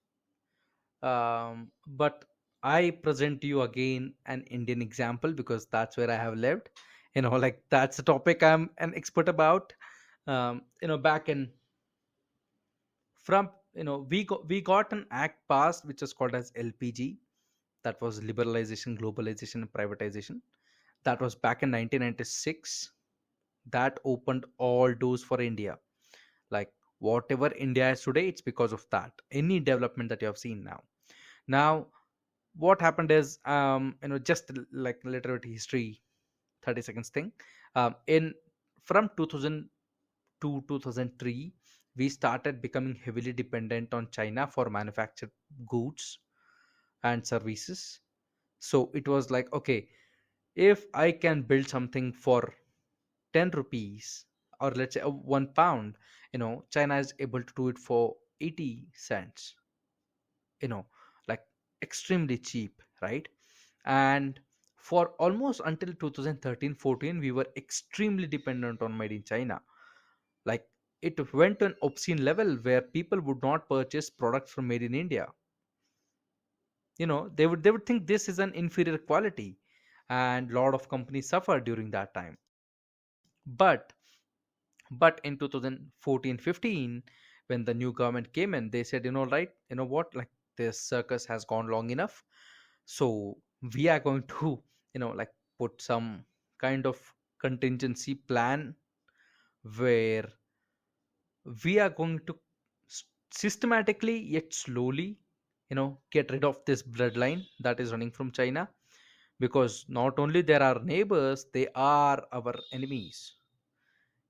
But I present to you again an Indian example because that's where I have lived. Like that's the topic I'm an expert about. Back in from we got an act passed which is called as LPG. That was liberalization, globalization, and privatization. That was back in 1996. That opened all doors for India. Like whatever India is today, it's because of that. Any development that you have seen now, what happened is just like little bit history, 30 seconds thing. In From 2000 to 2003, we started becoming heavily dependent on China for manufactured goods and services. So it was like, okay, if I can build something for 10 rupees, or let's say a 1 pound, China is able to do it for 80 cents, you know like extremely cheap, right? And for almost until 2013-14, we were extremely dependent on made in China. Like it went to an obscene level where people would not purchase products from made in India. They would think this is an inferior quality, and a lot of companies suffered during that time. But but in 2014-15, when the new government came in, they said, right, you know what, like this circus has gone long enough. So we are going to like put some kind of contingency plan where we are going to systematically yet slowly get rid of this bloodline that is running from China, because not only there are neighbors, they are our enemies.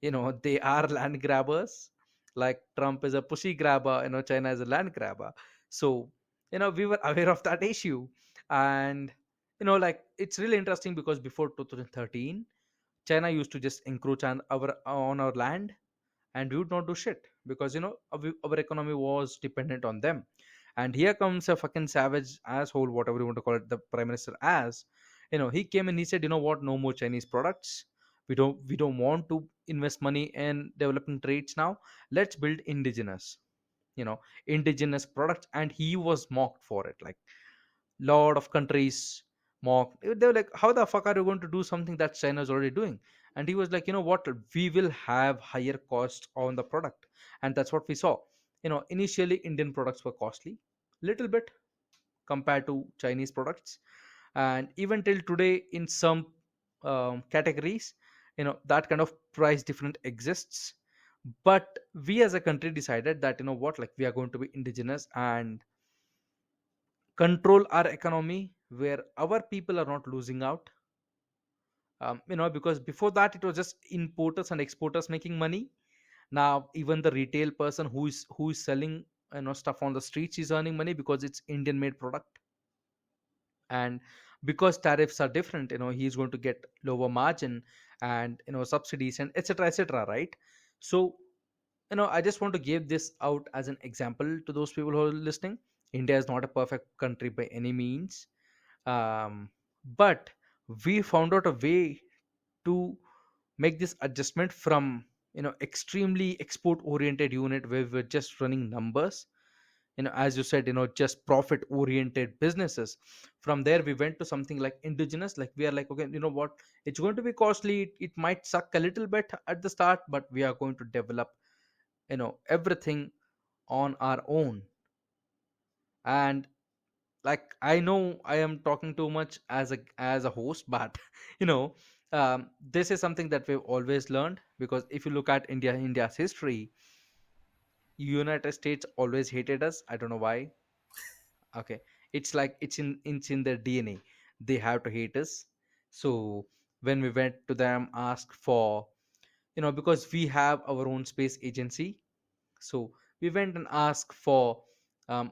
They are land grabbers. Like Trump is a pussy grabber, China is a land grabber. So we were aware of that issue. And like it's really interesting because before 2013, China used to just encroach on our land, and we would not do shit because our economy was dependent on them. And here comes a fucking savage asshole, whatever you want to call it, the prime minister, as he came and he said, what, no more Chinese products. We don't want to invest money in developing trades now. Let's build indigenous products. And he was mocked for it. Like lot of countries mocked. They were like, how the fuck are you going to do something that China is already doing? And he was like, what, we will have higher costs on the product. And that's what we saw. Initially Indian products were costly, little bit, compared to Chinese products. And even till today, in some categories, that kind of price difference exists. But we as a country decided that, what, like we are going to be indigenous and control our economy where our people are not losing out. Because before that it was just importers and exporters making money. Now even the retail person who is selling stuff on the streets is earning money because it's Indian made product. And because tariffs are different, he's going to get lower margin and subsidies and etc etc, right? So I just want to give this out as an example to those people who are listening. India is not a perfect country by any means. But we found out a way to make this adjustment from extremely export oriented unit where we're just running numbers, as you said, just profit oriented businesses. From there we went to something like indigenous. Like we are like, okay, what, it's going to be costly, it might suck a little bit at the start, but we are going to develop everything on our own. And like, I know I am talking too much as a host, but you know this is something that we've always learned. Because if you look at India's history, United States always hated us. I don't know why. Okay, it's like it's in their DNA. They have to hate us. So when we went to them, asked for, because we have our own space agency, so we went and asked for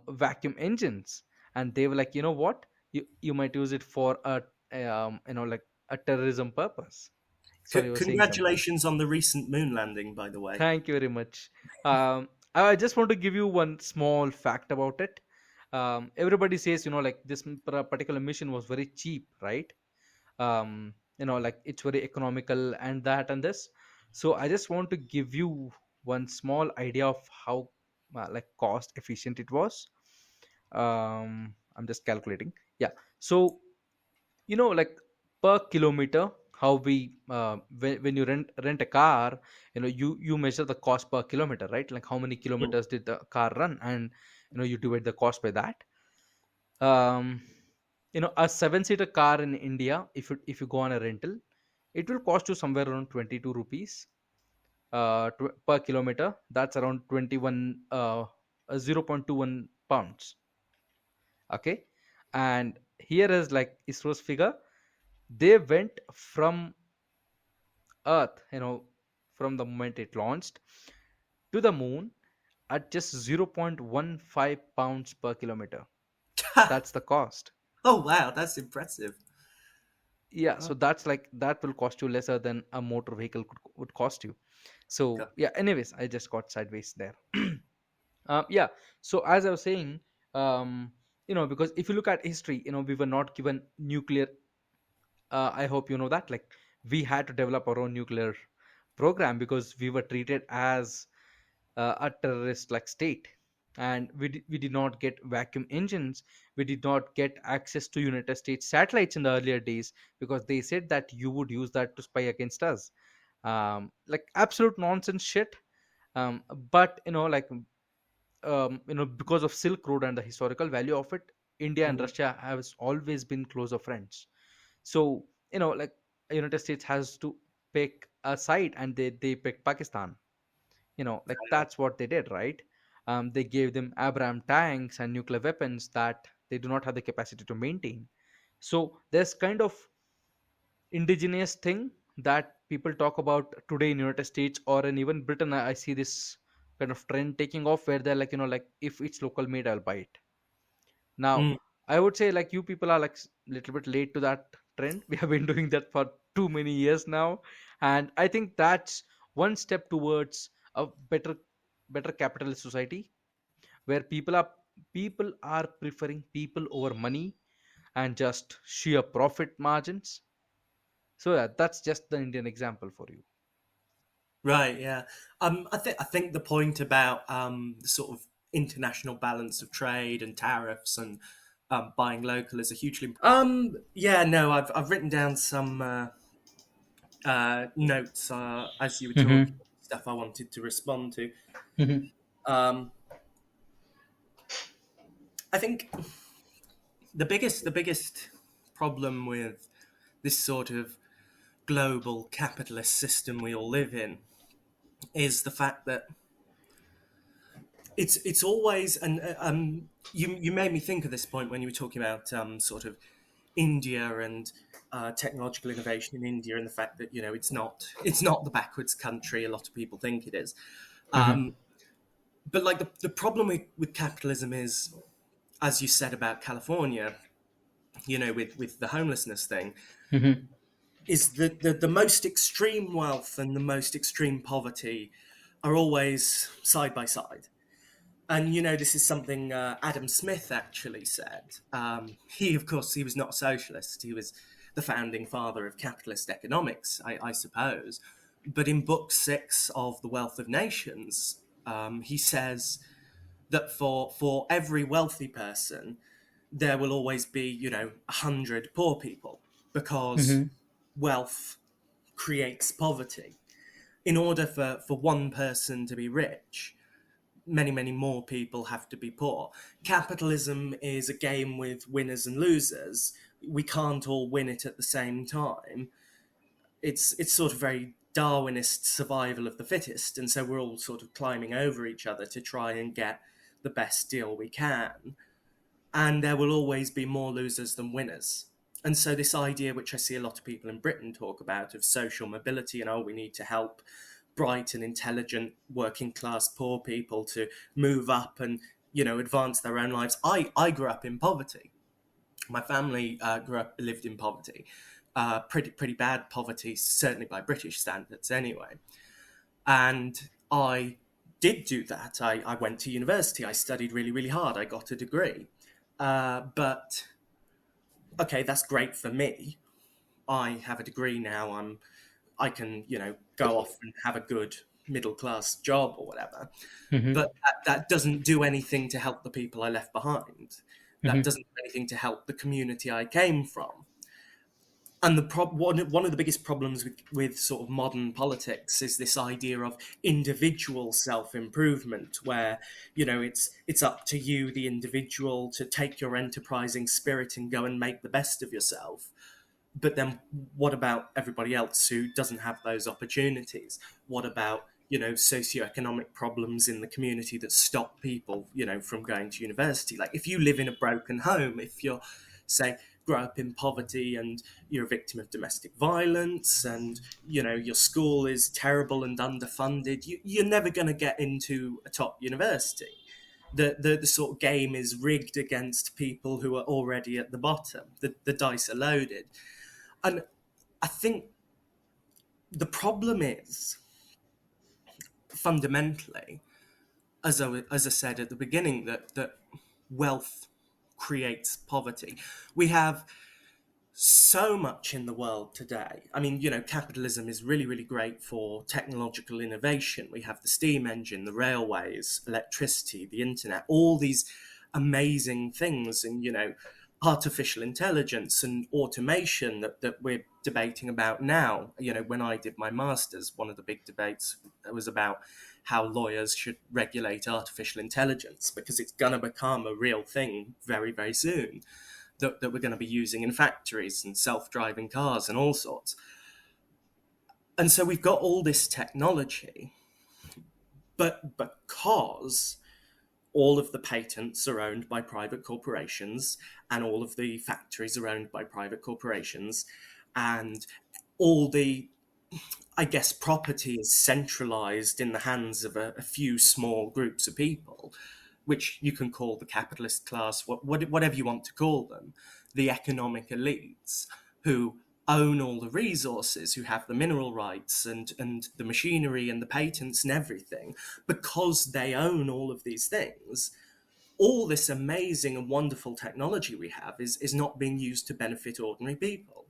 vacuum engines. And they were like, what, you might use it for like a terrorism purpose. Sorry, you were saying something. Congratulations on the recent moon landing, by the way. Thank you very much. I just want to give you one small fact about it. Everybody says, like this particular mission was very cheap, right? Like it's very economical and that and this. So I just want to give you one small idea of how like cost efficient it was. I'm just calculating. Yeah. So like per kilometer, how we when you rent a car, you measure the cost per kilometer, right? Like how many Mm. kilometers did the car run, and you divide the cost by that. um a seven-seater car in India, if you go on a rental, it will cost you somewhere around 22 rupees per kilometer. That's around 21 0.21 pounds. Okay. And here is like ISRO's figure. They went from Earth, from the moment it launched, to the moon at just 0.15 pounds per kilometer. That's the cost. Oh wow, that's impressive. Yeah, Oh, so that's like that will cost you lesser than a motor vehicle would cost you. So God. yeah, anyways, I just got sideways there. Yeah, so as I was saying, because if you look at history, we were not given nuclear. I hope you know that, like, we had to develop our own nuclear program because we were treated as a terrorist like state. And we did not get vacuum engines. We did not get access to United States satellites in the earlier days because they said that you would use that to spy against us. Like absolute nonsense shit. But like, because of Silk Road and the historical value of it, India and Mhm. Russia has always been closer friends. So like, United States has to pick a side, and they picked Pakistan. Like that's what they did, right? They gave them Abraham tanks and nuclear weapons that they do not have the capacity to maintain. So there's kind of indigenous thing that people talk about today in United States or in even Britain. I see this kind of trend taking off where they're like, like, if it's local made, I'll buy it. Now, Mm. I would say like you people are like little bit late to that trend. We have been doing that for too many years now, and I think that's one step towards a better capitalist society where people are preferring people over money and just sheer profit margins. So yeah, that's just the Indian example for you. Right, yeah. I think the point about the sort of international balance of trade and tariffs and buying local is a hugely yeah, no, I've written down some notes as you were talking, Mm-hmm. stuff I wanted to respond to. Mm-hmm. Um, I think the biggest problem with this sort of global capitalist system we all live in is the fact that it's always and you made me think of this point when you were talking about sort of India and technological innovation in India and the fact that it's not the backwards country a lot of people think it is. Mm-hmm. Um, but like the problem with capitalism is, as you said about California, with the homelessness thing, Mm-hmm. is that the most extreme wealth and the most extreme poverty are always side by side. And this is something Adam Smith actually said. He, of course, he was not a socialist. He was the founding father of capitalist economics, I suppose. But in Book 6 of The Wealth of Nations, he says that for every wealthy person, there will always be, 100 poor people because Mm-hmm. wealth creates poverty. In order for one person to be rich, many, many more people have to be poor. Capitalism is a game with winners and losers. We can't all win it at the same time. It's sort of very Darwinist survival of the fittest, and so we're all sort of climbing over each other to try and get the best deal we can. And there will always be more losers than winners. And so, this idea, which I see a lot of people in Britain talk about, of social mobility and we need to help bright and intelligent working class poor people to move up and advance their own lives. I grew up in poverty. My family lived in poverty, pretty bad poverty, certainly by British standards, anyway. And I did do that. I went to university. I studied really, really hard. I got a degree. But okay, that's great for me. I have a degree now. I can go off and have a good middle class job or whatever. Mm-hmm. But that doesn't do anything to help the people I left behind. That Hmm. doesn't do anything to help the community I came from. And one of the biggest problems with sort of modern politics is this idea of individual self-improvement, where it's up to you, the individual, to take your enterprising spirit and go and make the best of yourself. But then what about everybody else who doesn't have those opportunities? What about, socioeconomic problems in the community that stop people, from going to university? Like, if you live in a broken home, if you're, say, grow up in poverty and you're a victim of domestic violence, and your school is terrible and underfunded, you're never going to get into a top university. The sort of game is rigged against people who are already at the bottom. The dice are loaded. And I think the problem is, fundamentally, as I said at the beginning, that wealth creates poverty. We have so much in the world today. I mean, capitalism is really, really great for technological innovation. We have the steam engine, the railways, electricity, the internet, all these amazing things, and, artificial intelligence and automation that we're debating about now. When I did my master's, one of the big debates was about how lawyers should regulate artificial intelligence, because it's going to become a real thing very, very soon, that we're going to be using in factories and self-driving cars and all sorts. And so we've got all this technology, but because all of the patents are owned by private corporations, and all of the factories are owned by private corporations, and all the, I guess, property is centralized in the hands of a few small groups of people, which you can call the capitalist class, whatever you want to call them, the economic elites who own all the resources, who have the mineral rights and the machinery and the patents and everything. Because they own all of these things, all this amazing and wonderful technology we have is not being used to benefit ordinary people.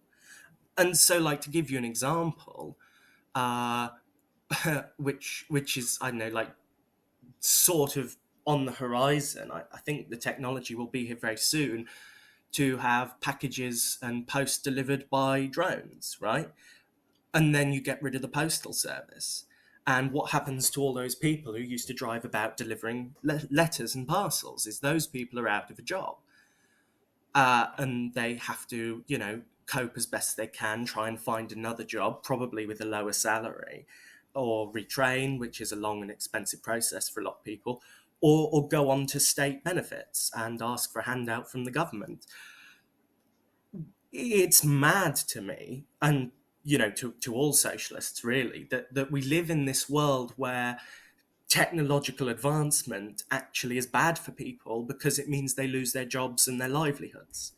And so, like, to give you an example, uh, which is, I don't know, like, sort of on the horizon. I think the technology will be here very soon to have packages and post delivered by drones, right? And then you get rid of the postal service. And what happens to all those people who used to drive about delivering letters and parcels is those people are out of a job. And they have to, cope as best they can, try and find another job, probably with a lower salary, or retrain, which is a long and expensive process for a lot of people, or go on to state benefits and ask for a handout from the government. It's mad to me, and to all socialists really, that we live in this world where technological advancement actually is bad for people, because it means they lose their jobs and their livelihoods.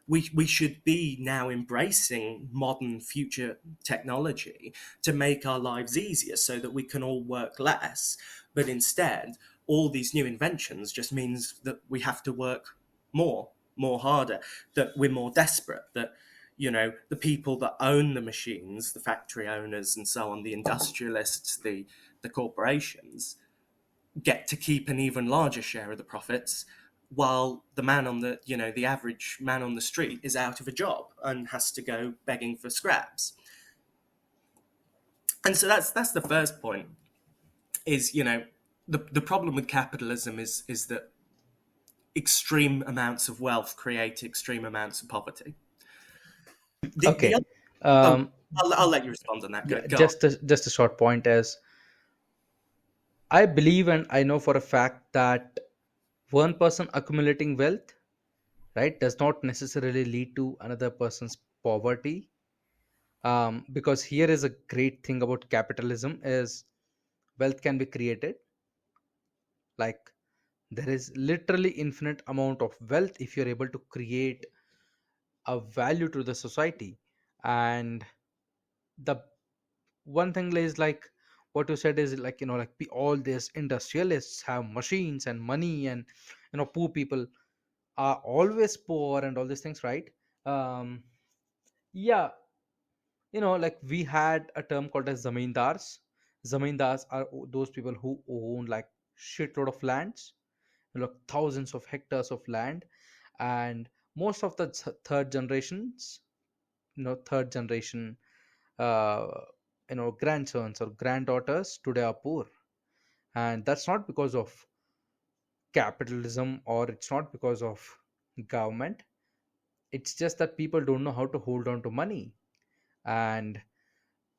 We should be now embracing modern future technology to make our lives easier so that we can all work less. But instead, all these new inventions just means that we have to work more harder, that we're more desperate, that the people that own the machines, the factory owners and so on, the industrialists, the corporations, get to keep an even larger share of the profits, while the man on the average man on the street is out of a job and has to go begging for scraps. And so that's the first point, is the problem with capitalism is that extreme amounts of wealth create extreme amounts of poverty. The Okay. other, oh, um I'll let you respond on that. yeah, Go on. just a short point is, I believe and I know for a fact that one person accumulating wealth, right, does not necessarily lead to another person's poverty. Because here is a great thing about capitalism is, wealth can be created. Like, there is literally infinite amount of wealth if you're able to create a value to the society. And the one thing is, like, what you said is, like, like, all these industrialists have machines and money, and poor people are always poor and all these things, right? Yeah, like, we had a term called as zamindars are those people who own like shitload of lands, like thousands of hectares of land. And most of the third generations, third generation, uh, grandsons or granddaughters today are poor. And that's not because of capitalism, or it's not because of government. It's just that people don't know how to hold on to money. And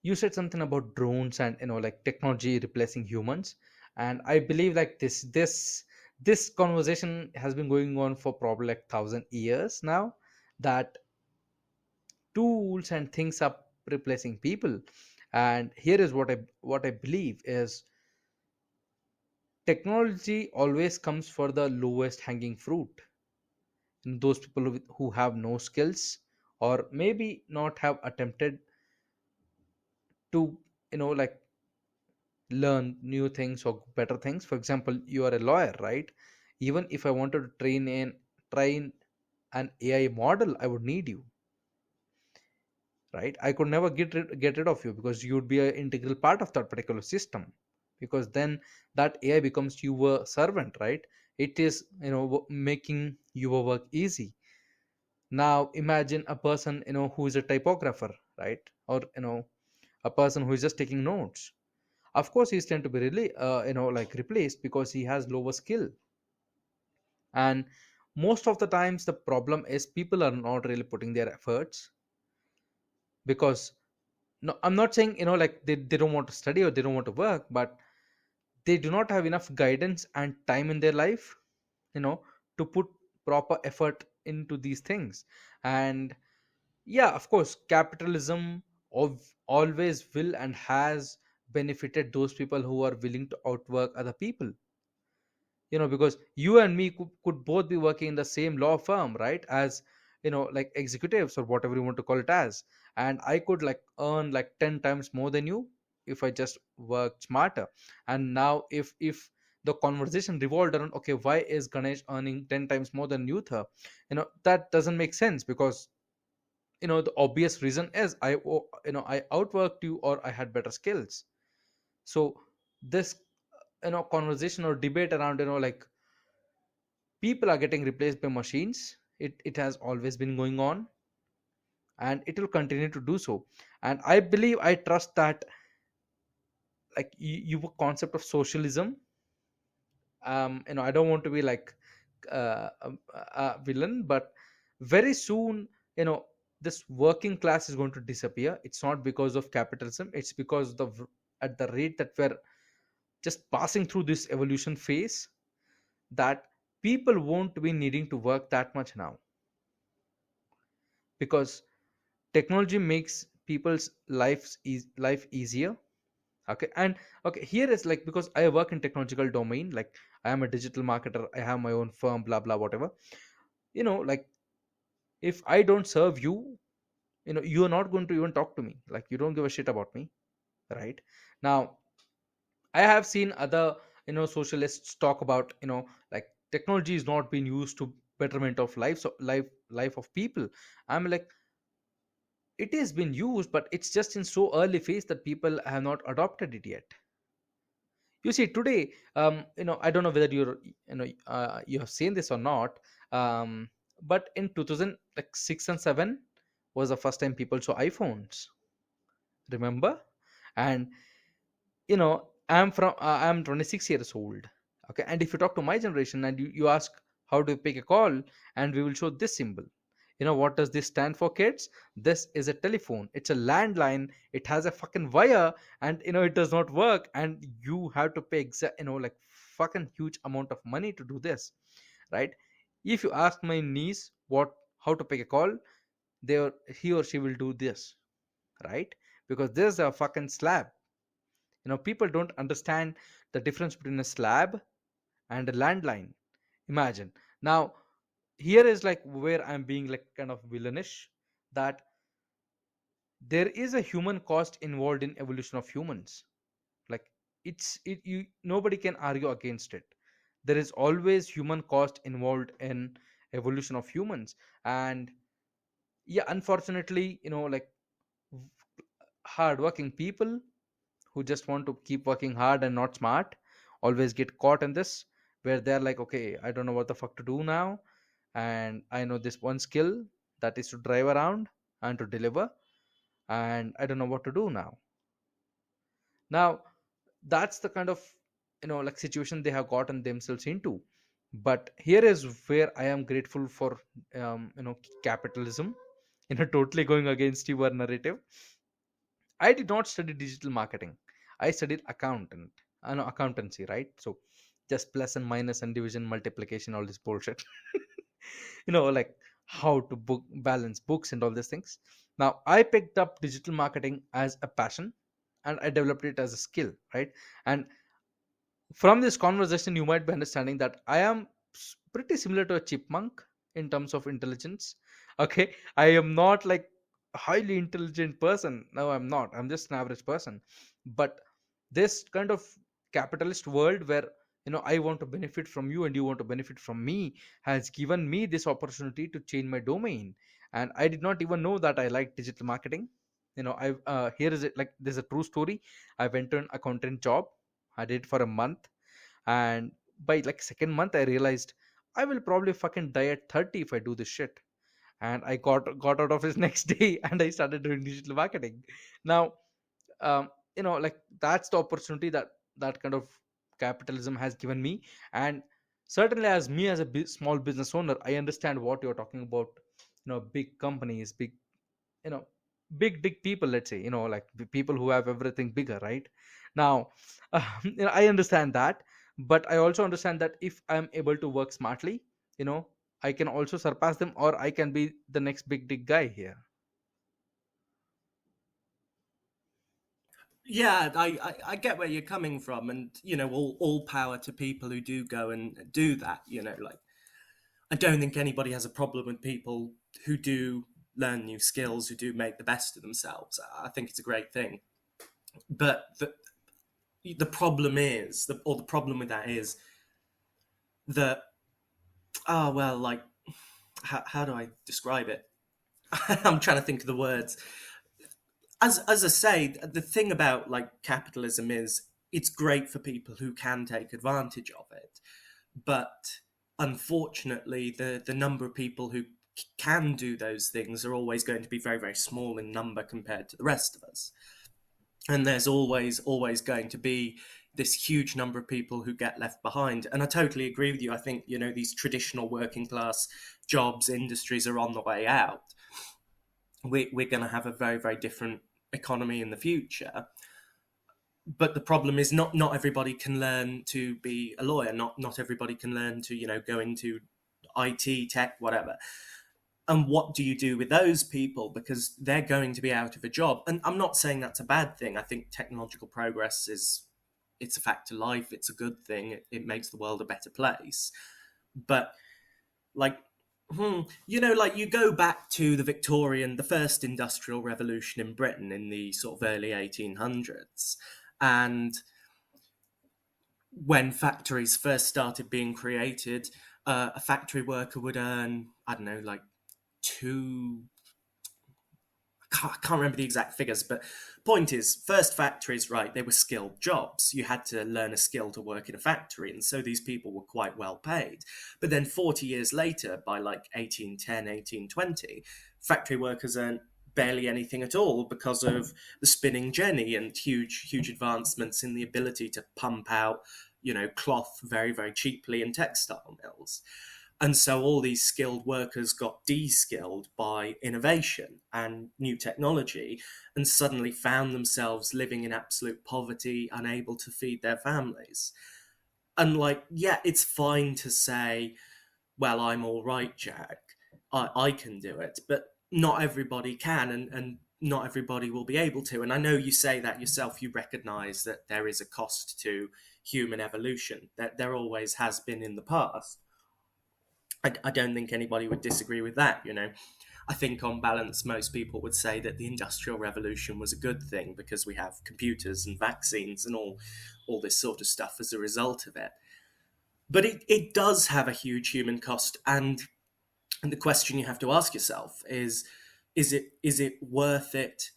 you said something about drones and like technology replacing humans. And I believe like this conversation has been going on for probably like 1,000 years now, that tools and things are replacing people. And here is what I believe is, technology always comes for the lowest hanging fruit. And those people who have no skills, or maybe not have attempted to like learn new things or better things. For example, you are a lawyer, right? Even if I wanted to train an AI model, I would need you, right? I could never get rid of you, because you would be an integral part of that particular system. Because then that AI becomes your servant, right? It is making your work easy. Now imagine a person who is a typographer, right? Or a person who is just taking notes. Of course he's tend to be really like replaced, because he has lower skill. And most of the times the problem is people are not really putting their efforts. Because, no, I'm not saying like they don't want to study or they don't want to work, but they do not have enough guidance and time in their life, you know to put proper effort into these things. And yeah, of course, capitalism always will and has benefited those people who are willing to outwork other people. Because you and me could both be working in the same law firm, right? As like executives or whatever you want to call it as. And I could like earn like 10 times more than you if I just work smarter. And now if the conversation revolved around, okay, why is Ganesh earning 10 times more than Uther? That doesn't make sense, because the obvious reason is I outworked you, or I had better skills. So this conversation or debate around like people are getting replaced by machines, it has always been going on, and it will continue to do so. And I believe, I trust that, like your concept of socialism, I don't want to be like a villain, but very soon, this working class is going to disappear. It's not because of capitalism, it's because at the rate that we're just passing through this evolution phase, that people won't be needing to work that much now. Because technology makes people's life easier. Okay. And okay, here is like, because I work in technological domain, like I am a digital marketer, I have my own firm, blah blah whatever. Like, if I don't serve you, you're not going to even talk to me, like you don't give a shit about me, right? Now I have seen other socialists talk about, like technology is not being used to betterment of life of people. I'm like, it has been used, but it's just in so early phase that people have not adopted it yet. You see today, I don't know whether you have seen this or not. But in 2006 and 7 was the first time people saw iPhones, remember? And I'm 26 years old. Okay. And if you talk to my generation and you ask how do you pick a call, and we will show this symbol. What does this stand for, kids? This is a telephone. It's a landline. It has a fucking wire, and it does not work, and you have to pay like fucking huge amount of money to do this, right? If you ask my niece how to pick a call, he or she will do this, right? Because there's a fucking slab. People don't understand the difference between a slab and a landline. Imagine. Now here is like where I'm being like kind of villainish, that there is a human cost involved in evolution of humans. Like, you nobody can argue against it. There is always human cost involved in evolution of humans. And yeah, unfortunately, like hard working people who just want to keep working hard and not smart always get caught in this, where they're like, okay, I don't know what the fuck to do now. and I know this one skill, that is to drive around and to deliver, and I don't know what to do now. Now, that's the kind of, like, situation they have gotten themselves into. But here is where I am grateful for, capitalism. Totally going against your narrative. I did not study digital marketing. I studied accountancy, right? So just plus and minus and division, multiplication, all this bullshit. Like how to book balance books and all these things. Now I picked up digital marketing as a passion, and I developed it as a skill, right? And from this conversation you might be understanding that I am pretty similar to a chipmunk in terms of intelligence. Okay, I am not like a highly intelligent person. No, I'm not. I'm just an average person. But this kind of capitalist world where, I want to benefit from you and you want to benefit from me, has given me this opportunity to change my domain. And I did not even know that I like digital marketing. I Here is it, like, there's a true story. I went to an accountant job. I did for a month, and by like second month I realized I will probably fucking die at 30 if I do this shit. And I got out of his next day and I started doing digital marketing. Now, like, that's the opportunity that that kind of capitalism has given me. And certainly, as me as a small business owner, I understand what you're talking about. Big companies, you know big people, let's say, like the people who have everything bigger, right? Now, I understand that, but I also understand that if I'm able to work smartly, you know I can also surpass them, or I can be the next big guy here. Yeah, I get where you're coming from, and all power to people who do go and do that. Like, I don't think anybody has a problem with people who do learn new skills, who do make the best of themselves. I think it's a great thing. But the problem is, or the problem with that is that, oh well, like, how do I describe it? I'm trying to think of the words. As I say, the thing about like capitalism is it's great for people who can take advantage of it, but unfortunately, the number of people who can do those things are always going to be very very small in number compared to the rest of us. And there's always going to be this huge number of people who get left behind. And I totally agree with you. I think these traditional working class jobs, industries are on the way out. We're going to have a very very different economy in the future. But the problem is not everybody can learn to be a lawyer. Not everybody can learn to go into IT, tech, whatever. And what do you do with those people? Because they're going to be out of a job. And I'm not saying that's a bad thing. I think technological progress it's a fact of life. It's a good thing. It makes the world a better place. But like, like, you go back to the first industrial revolution in Britain in the sort of early 1800s, and when factories first started being created, a factory worker would earn, I don't know, like two. I can't remember the exact figures, but point is, first factories, right? They were skilled jobs. You had to learn a skill to work in a factory, and so these people were quite well paid. But then 40 years later, by like 1810, 1820, factory workers earned barely anything at all because of the spinning jenny and huge advancements in the ability to pump out cloth very very cheaply in textile mills. And so all these skilled workers got de-skilled by innovation and new technology, and suddenly found themselves living in absolute poverty, unable to feed their families. And like, yeah, it's fine to say, well, I'm all right, Jack. I can do it. But not everybody can, and not everybody will be able to. And I know you say that yourself. You recognize that there is a cost to human evolution, that there always has been in the past. I don't think anybody would disagree with that. I think on balance, most people would say that the Industrial Revolution was a good thing because we have computers and vaccines and all this sort of stuff as a result of it. But it does have a huge human cost, and the question you have to ask yourself is it worth it?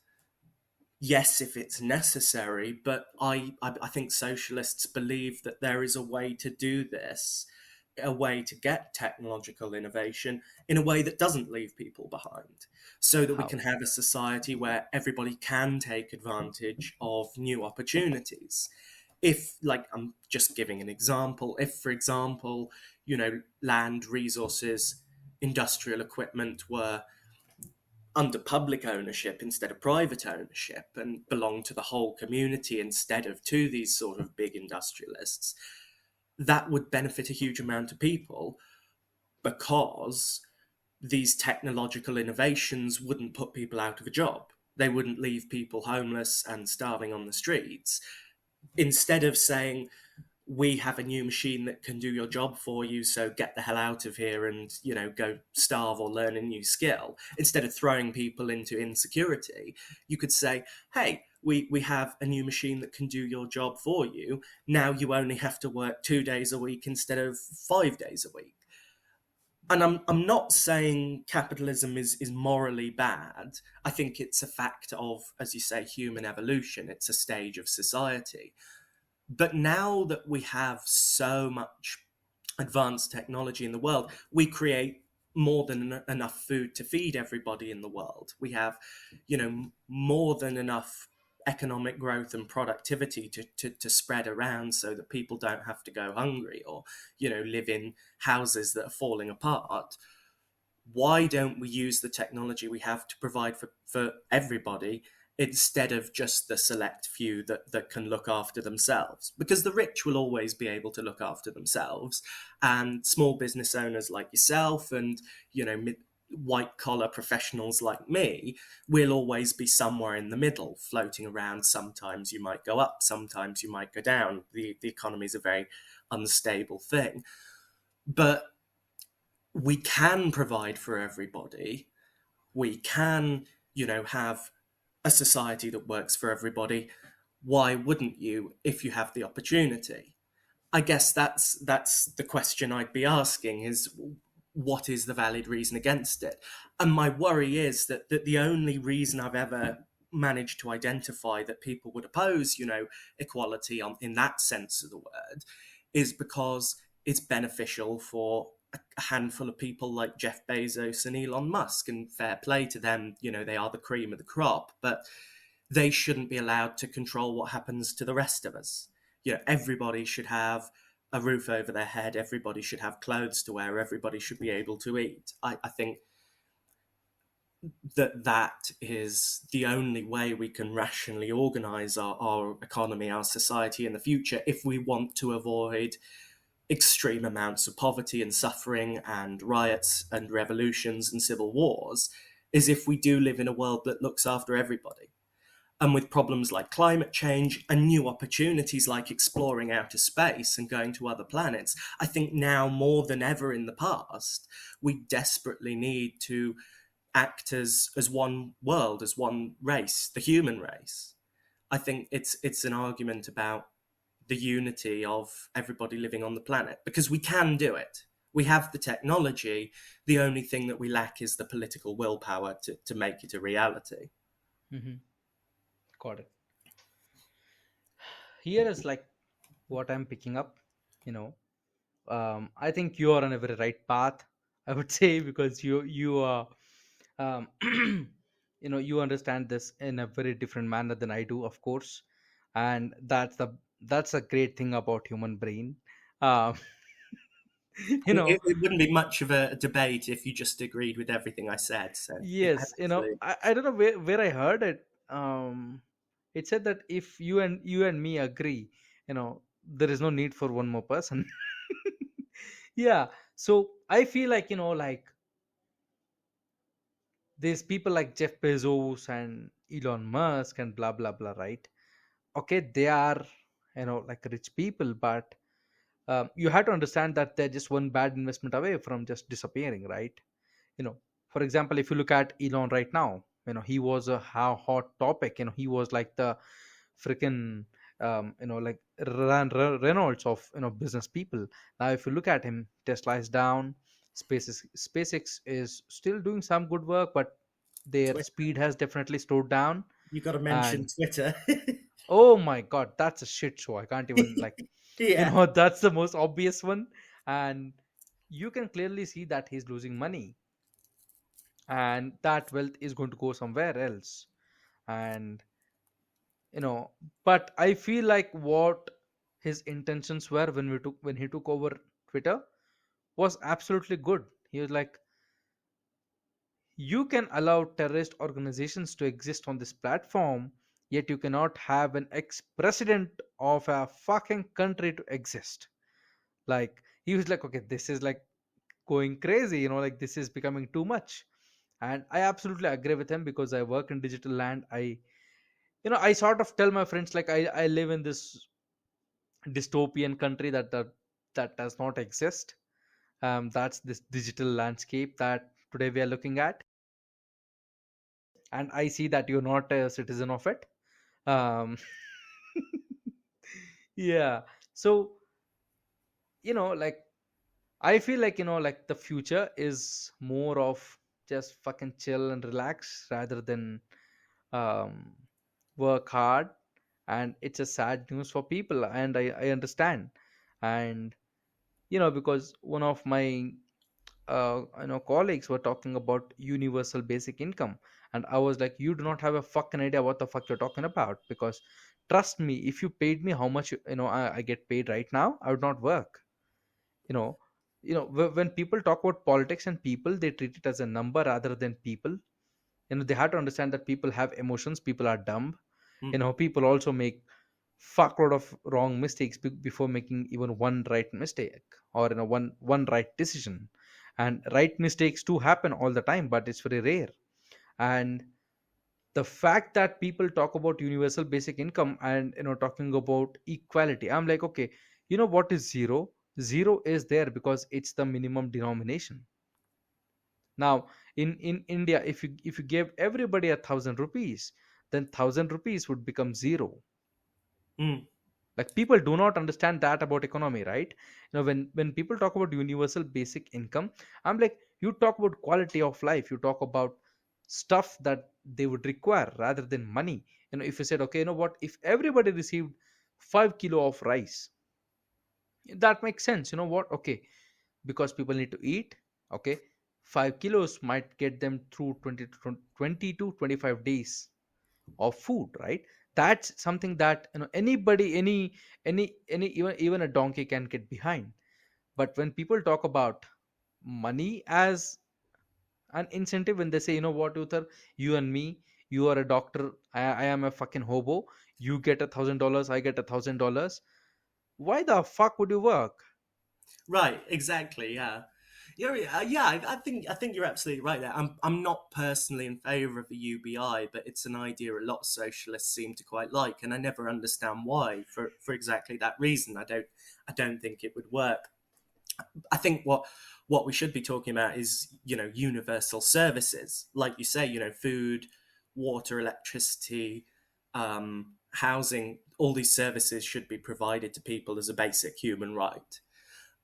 Yes, if it's necessary, but I think socialists believe that there is a way to do this a way to get technological innovation in a way that doesn't leave people behind, so that we How? can have a society where everybody can take advantage of new opportunities. If, like, I'm just giving an example, if, for example, land resources, industrial equipment were under public ownership instead of private ownership and belong to the whole community instead of to these sort of big industrialists, that would benefit a huge amount of people, because these technological innovations wouldn't put people out of a job. They wouldn't leave people homeless and starving on the streets. Instead of saying, we have a new machine that can do your job for you, so get the hell out of here and, go starve or learn a new skill. Instead of throwing people into insecurity, you could say, hey, we have a new machine that can do your job for you. Now you only have to work 2 days a week instead of 5 days a week. And I'm not saying capitalism is morally bad. I think it's a fact of, as you say, human evolution. It's a stage of society. But now that we have so much advanced technology in the world, we create more than enough food to feed everybody in the world. We have, more than enough economic growth and productivity to spread around, so that people don't have to go hungry or, live in houses that are falling apart. Why don't we use the technology we have to provide for everybody, instead of just the select few that can look after themselves? Because the rich will always be able to look after themselves, and small business owners like yourself and, white collar professionals like me will always be somewhere in the middle, floating around. Sometimes you might go up, sometimes you might go down. The economy is a very unstable thing. But we can provide for everybody. We can, have a society that works for everybody. Why wouldn't you if you have the opportunity? I guess that's the question I'd be asking, is what is the valid reason against it? And my worry is that the only reason I've ever managed to identify that people would oppose, equality in that sense of the word, is because it's beneficial for a handful of people like Jeff Bezos and Elon Musk, and fair play to them, they are the cream of the crop, but they shouldn't be allowed to control what happens to the rest of us. Everybody should have a roof over their head, everybody should have clothes to wear, everybody should be able to eat. I think that is the only way we can rationally organize our economy, our society in the future, if we want to avoid extreme amounts of poverty and suffering and riots and revolutions and civil wars, is if we do live in a world that looks after everybody. And with problems like climate change and new opportunities like exploring outer space and going to other planets, I think now more than ever in the past, we desperately need to act as one world, as one race, the human race. I think it's an argument about the unity of everybody living on the planet, because we can do it. We have the technology. The only thing that we lack is the political willpower to make it a reality. Hmm. Got it. Here is like what I'm picking up. You know, I think you are on a very right path. I would say, because you are, um, you understand this in a very different manner than I do, of course, and that's a great thing about human brain. Um, you know, It wouldn't be much of a debate if you just agreed with everything I said. So, yeah, yes, absolutely. I don't know where I heard it. It said that if you and me agree, there is no need for one more person. Yeah. So I feel like, like there's people like Jeff Bezos and Elon Musk and blah blah blah, right? Okay, they are, like rich people, but you have to understand that they're just one bad investment away from just disappearing, right? For example, if you look at Elon right now, he was a hot topic. He was like the freaking like Reynolds of business people. Now if you look at him, Tesla is down. SpaceX is still doing some good work, but their Twitter. speed has definitely slowed down. You got to mention And Twitter. oh my god, that's a shit show. I can't even like Yeah. that's the most obvious one. And you can clearly see that he's losing money, and that wealth is going to go somewhere else. And you know, but I feel like what his intentions were when he took over Twitter was absolutely good. He was like, you can allow terrorist organizations to exist on this platform, yet you cannot have an ex-president of a fucking country to exist. Like, he was like, okay, this is like going crazy, like this is becoming too much. And I absolutely agree with him, because I work in digital land. I sort of tell my friends, like, I live in this dystopian country that does not exist. That's this digital landscape that today we are looking at, and I see that you're not a citizen of it. um yeah. So, like, I feel like, like the future is more of just fucking chill and relax rather than um work hard. And it's a sad news for people, and I understand. And because one of my colleagues were talking about universal basic income, and I was like, you do not have a fucking idea what the fuck you're talking about, because trust me, if you paid me how much I get paid right now, I would not work. you know when people talk about politics and people, they treat it as a number rather than people. They have to understand that people have emotions, people are dumb. Mm. People also make fuckload of wrong mistakes before making even one right mistake, or one right decision. And right mistakes do happen all the time, but it's very rare. And the fact that people talk about universal basic income and talking about equality, I'm like, okay, what is zero? Zero is there because it's the minimum denomination. Now, in India, if you gave everybody 1,000 rupees, then 1,000 rupees would become zero. Mm. Like, people do not understand that about economy, right? When people talk about universal basic income, I'm like, you talk about quality of life, you talk about stuff that they would require rather than money. If you said, okay, what, if everybody received 5 kilo of rice, that makes sense. What, okay, because people need to eat. Okay, 5 kilos might get them through 20 to 25 days of food, right? That's something that anybody, any even a donkey can get behind. But when people talk about money as an incentive, when they say, what, Uther, you and me, you are a doctor, I am a fucking hobo, you get $1,000, I get $1,000, why the fuck would you work? Right, exactly. Yeah, yeah. I think you're absolutely right there. I'm not personally in favour of the UBI, but it's an idea a lot of socialists seem to quite like, and I never understand why. For exactly that reason, I don't think it would work. I think what we should be talking about is universal services, like you say, food, water, electricity, housing. All these services should be provided to people as a basic human right.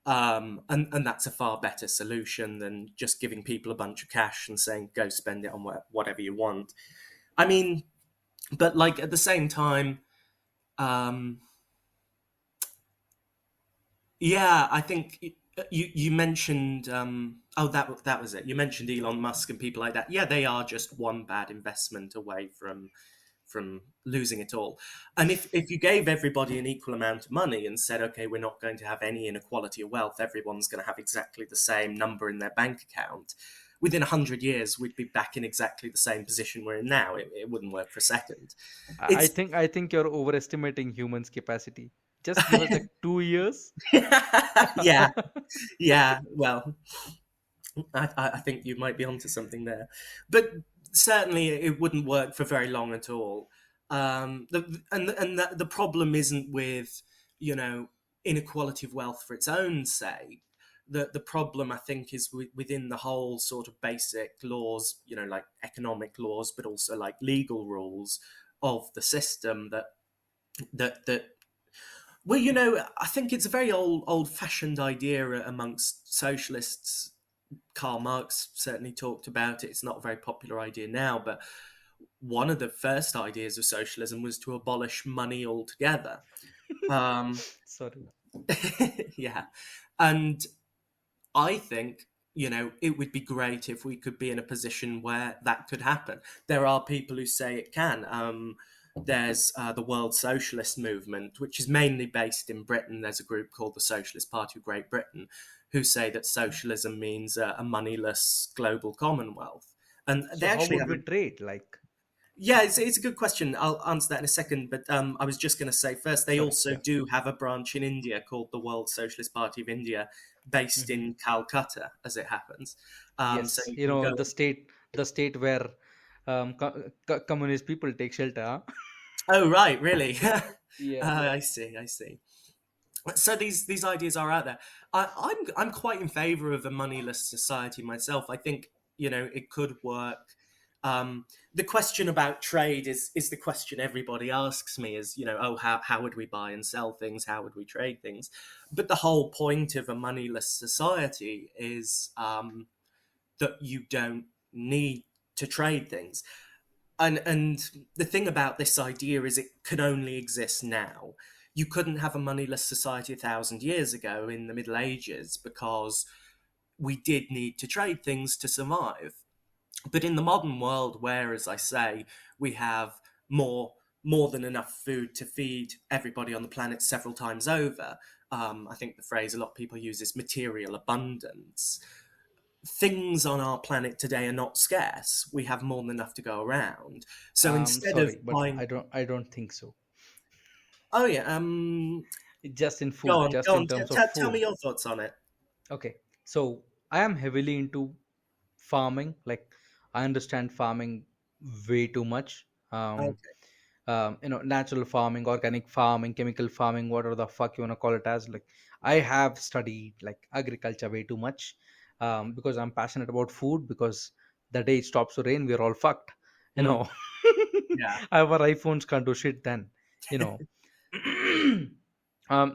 And that's a far better solution than just giving people a bunch of cash and saying go spend it on whatever you want. I mean, but like at the same time, um, yeah, I think you mentioned oh that was it. You mentioned Elon Musk and people like that. Yeah, they are just one bad investment away from losing it all. And if you gave everybody an equal amount of money and said, okay, we're not going to have any inequality of wealth, everyone's going to have exactly the same number in their bank account. Within 100 years, we'd be back in exactly the same position we're in now. It wouldn't work for a second. I It's think I think you're overestimating humans capacity. Just give us like 2 years. yeah, yeah. Well, I think you might be onto something there, but certainly it wouldn't work for very long at all. The problem isn't with inequality of wealth for its own sake. The problem I think is within the whole sort of basic laws, like economic laws, but also like legal rules of the system that well, I think it's a very old fashioned idea amongst socialists. Karl Marx certainly talked about it. It's not a very popular idea now, but one of the first ideas of socialism was to abolish money altogether. Um, Sorry. yeah, and I think, it would be great if we could be in a position where that could happen. There are people who say it can. There's the World Socialist Movement, which is mainly based in Britain. There's a group called the Socialist Party of Great Britain who say that socialism means a moneyless global commonwealth. And they So how actually would have we a trade? Like, yeah, it's a good question. I'll answer that in a second. But I was just going to say first, they sorry, also yeah. do have a branch in India called the World Socialist Party of India, based Hmm. in Calcutta, as it happens. So Yes, you you can know, go. the state where communist people take shelter. Huh? Oh, right, really? Yeah. I see, I see. So these ideas are out there. I'm quite in favour of a moneyless society myself. I think it could work. The question about trade is the question everybody asks me. Is oh, how would we buy and sell things? How would we trade things? But the whole point of a moneyless society is that you don't need to trade things. And the thing about this idea is it can only exist now. You couldn't have a moneyless society 1,000 years ago in the Middle Ages because we did need to trade things to survive. But in the modern world, where, as I say, we have more than enough food to feed everybody on the planet several times over, I think the phrase a lot of people use is material abundance. Things on our planet today are not scarce. We have more than enough to go around. So instead of Sorry, but buying, I don't think so. oh yeah, Just in go food, on, just go in on, terms of tell me food. your thoughts on it. Okay, so I am heavily into farming. Like, I understand farming way too much. Okay. Natural farming, organic farming, chemical farming, whatever the fuck you want to call it as. Like, I have studied like agriculture way too much, because I'm passionate about food. Because the day it stops to rain, we're all fucked. You Mm, know, yeah. our iPhones can't do shit then. You know.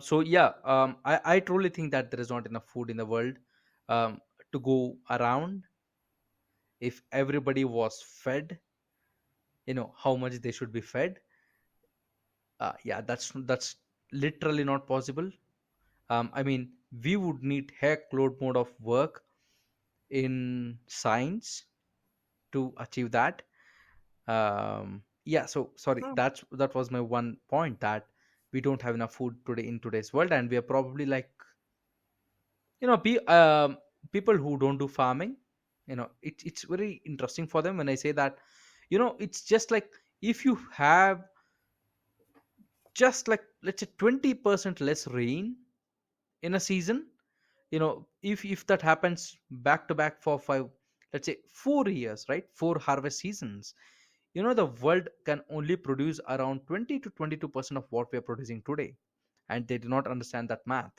So yeah, I truly think that there is not enough food in the world to go around. If everybody was fed, how much they should be fed. Yeah, that's literally not possible. I mean, we would need heck load mode of work in science to achieve that. Yeah, so sorry, Oh, that was my one point, that we don't have enough food today in today's world, and we are probably like, people who don't do farming. It's very interesting for them when I say that. It's just like, if you have just like, let's say, 20% less rain in a season, if that happens back to back for five, let's say 4 years, right, 4 harvest seasons, the world can only produce around 20 to 22% of what we are producing today, and they do not understand that math.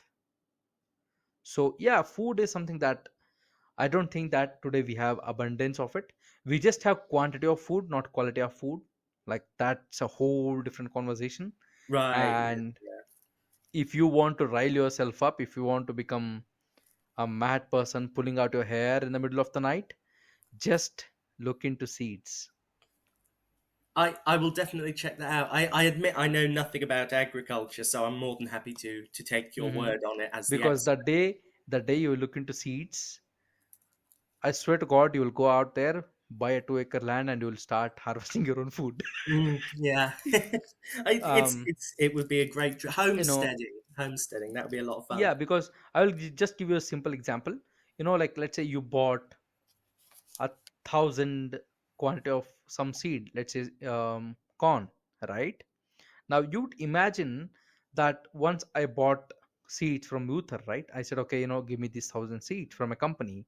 So yeah, food is something that I don't think that today we have abundance of it. We just have quantity of food, not quality of food. Like, that's a whole different conversation. right. And if you want to rile yourself up, if you want to become a mad person pulling out your hair in the middle of the night, just look into seeds. I will definitely check that out. I admit I know nothing about agriculture, so I'm more than happy to take your Hmm. word on it as the Because expert. the day you look into seeds, I swear to God, you will go out there, buy a 2 acre land, and you will start harvesting your own food. Yeah, um, it would be a great you know, homesteading. Homesteading, that would be a lot of fun. yeah, because I will just give you a simple example. Like, let's say you bought 1,000 quantity of some seed, let's say corn, right? Now you'd imagine that once I bought seeds from Uther, right? I said, okay, give me these 1,000 seeds from a company,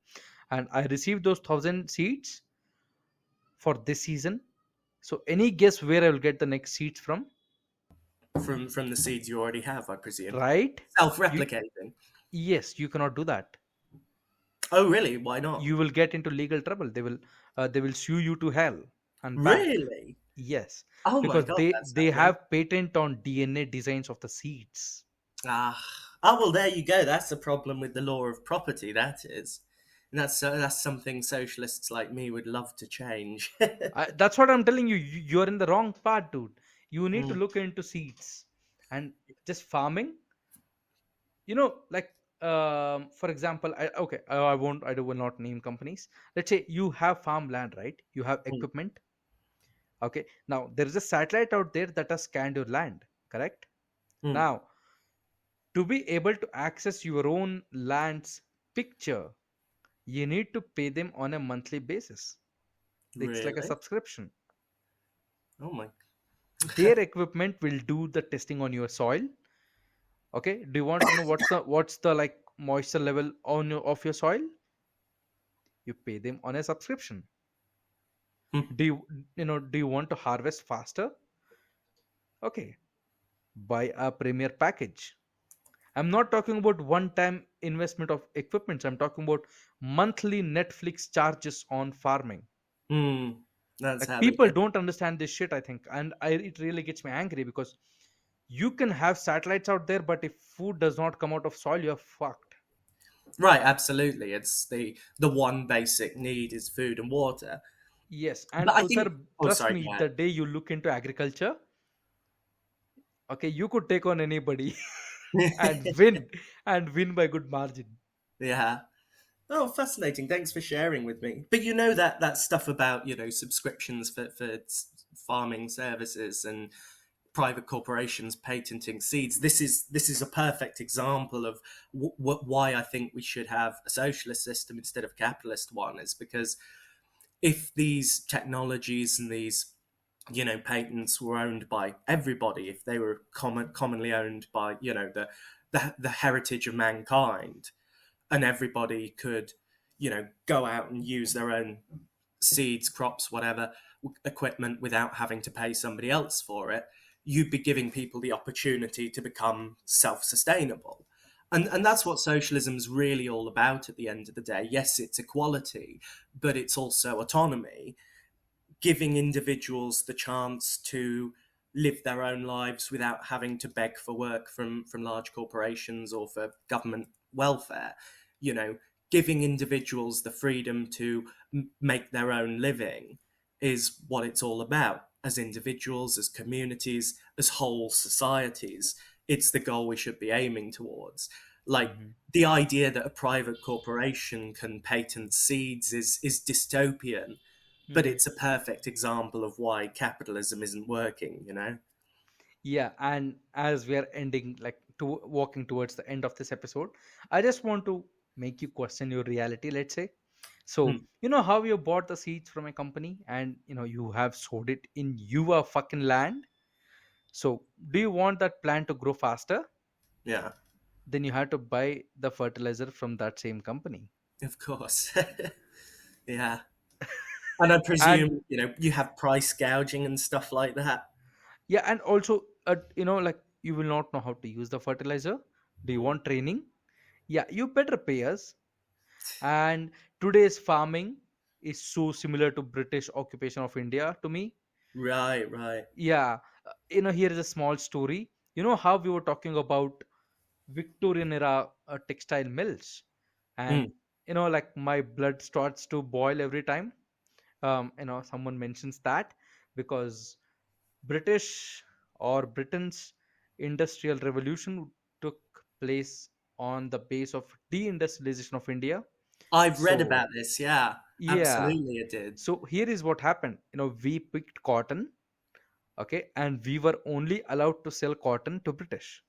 and I received those 1,000 seeds for this season. So any guess where I will get the next seeds from? From the seeds you already have, I presume. Right? You Self-replicating. Yes, you cannot do that. Oh, really? Why not? You will get into legal trouble. They will sue you to hell and back. Really? Yes, Oh my because god, that's they outrageous. have patent on DNA designs of the seeds. Ah, oh well, there you go. That's the problem with the law of property. That is, and that's something socialists like me would love to change. That's what I'm telling you. You're in the wrong part, dude. You need to Mm, look into seeds and just farming. Like, For example, I will not name companies. Let's say you have farmland, right? You have Mm, equipment. Okay, now there is a satellite out there that has scanned your land, correct? mm. Now, to be able to access your own land's picture, you need to pay them on a monthly basis. It's like a Really? subscription. Oh my. Their equipment will do the testing on your soil. Okay, do you want to know what's the like moisture level of your soil? You pay them on a subscription. Mm, Do you want to harvest faster? Okay, buy a premier package. I'm not talking about one time investment of equipment. I'm talking about monthly Netflix charges on farming. mm. That's Like how they people get. don't understand this shit, I think. It really gets me angry because you can have satellites out there, but if food does not come out of soil, you're fucked. Right, absolutely. It's the one basic need is food and water. Yes, and But I think. Uther, Oh, trust sorry. me, Go the ahead. day you look into agriculture, okay, you could take on anybody and win by good margin. Yeah. Oh, fascinating. Thanks for sharing with me. But you know that stuff about subscriptions for farming services and private corporations patenting seeds. This is a perfect example of why I think we should have a socialist system instead of a capitalist one. Is because if these technologies and these patents were owned by everybody, if they were commonly owned by the heritage of mankind, and everybody could go out and use their own seeds, crops, whatever equipment without having to pay somebody else for it, you'd be giving people the opportunity to become self-sustainable. And that's what socialism is really all about at the end of the day. Yes, it's equality, but it's also autonomy, giving individuals the chance to live their own lives without having to beg for work from large corporations or for government welfare. You know, giving individuals the freedom to make their own living is what it's all about. As individuals, as communities, as whole societies, it's the goal we should be aiming towards. Like, Hmm. the idea that a private corporation can patent seeds is dystopian, but Hmm. it's a perfect example of why capitalism isn't working. Yeah, and as we are ending, like to walking towards the end of this episode, I just want to make you question your reality, let's say. So, Hmm. you know how you bought the seeds from a company and you have sowed it in your fucking land? So, do you want that plant to grow faster? Yeah, Then you have to buy the fertilizer from that same company. of course. Yeah. And I And presume, you have price gouging and stuff like that. yeah, and also, like you will not know how to use the fertilizer. Do you Hmm. want training? Yeah, you better pay us. And today's farming is so similar to British occupation of India to me. Right, right. Yeah, here is a small story. You know how we were talking about Victorian era textile mills, and Hmm. like my blood starts to boil every time someone mentions that, because British or Britain's industrial revolution took place on the base of deindustrialization of India. I've read So about this. Yeah, yeah, absolutely it did. so here is what happened. We picked cotton, okay, and we were only allowed to sell cotton to British.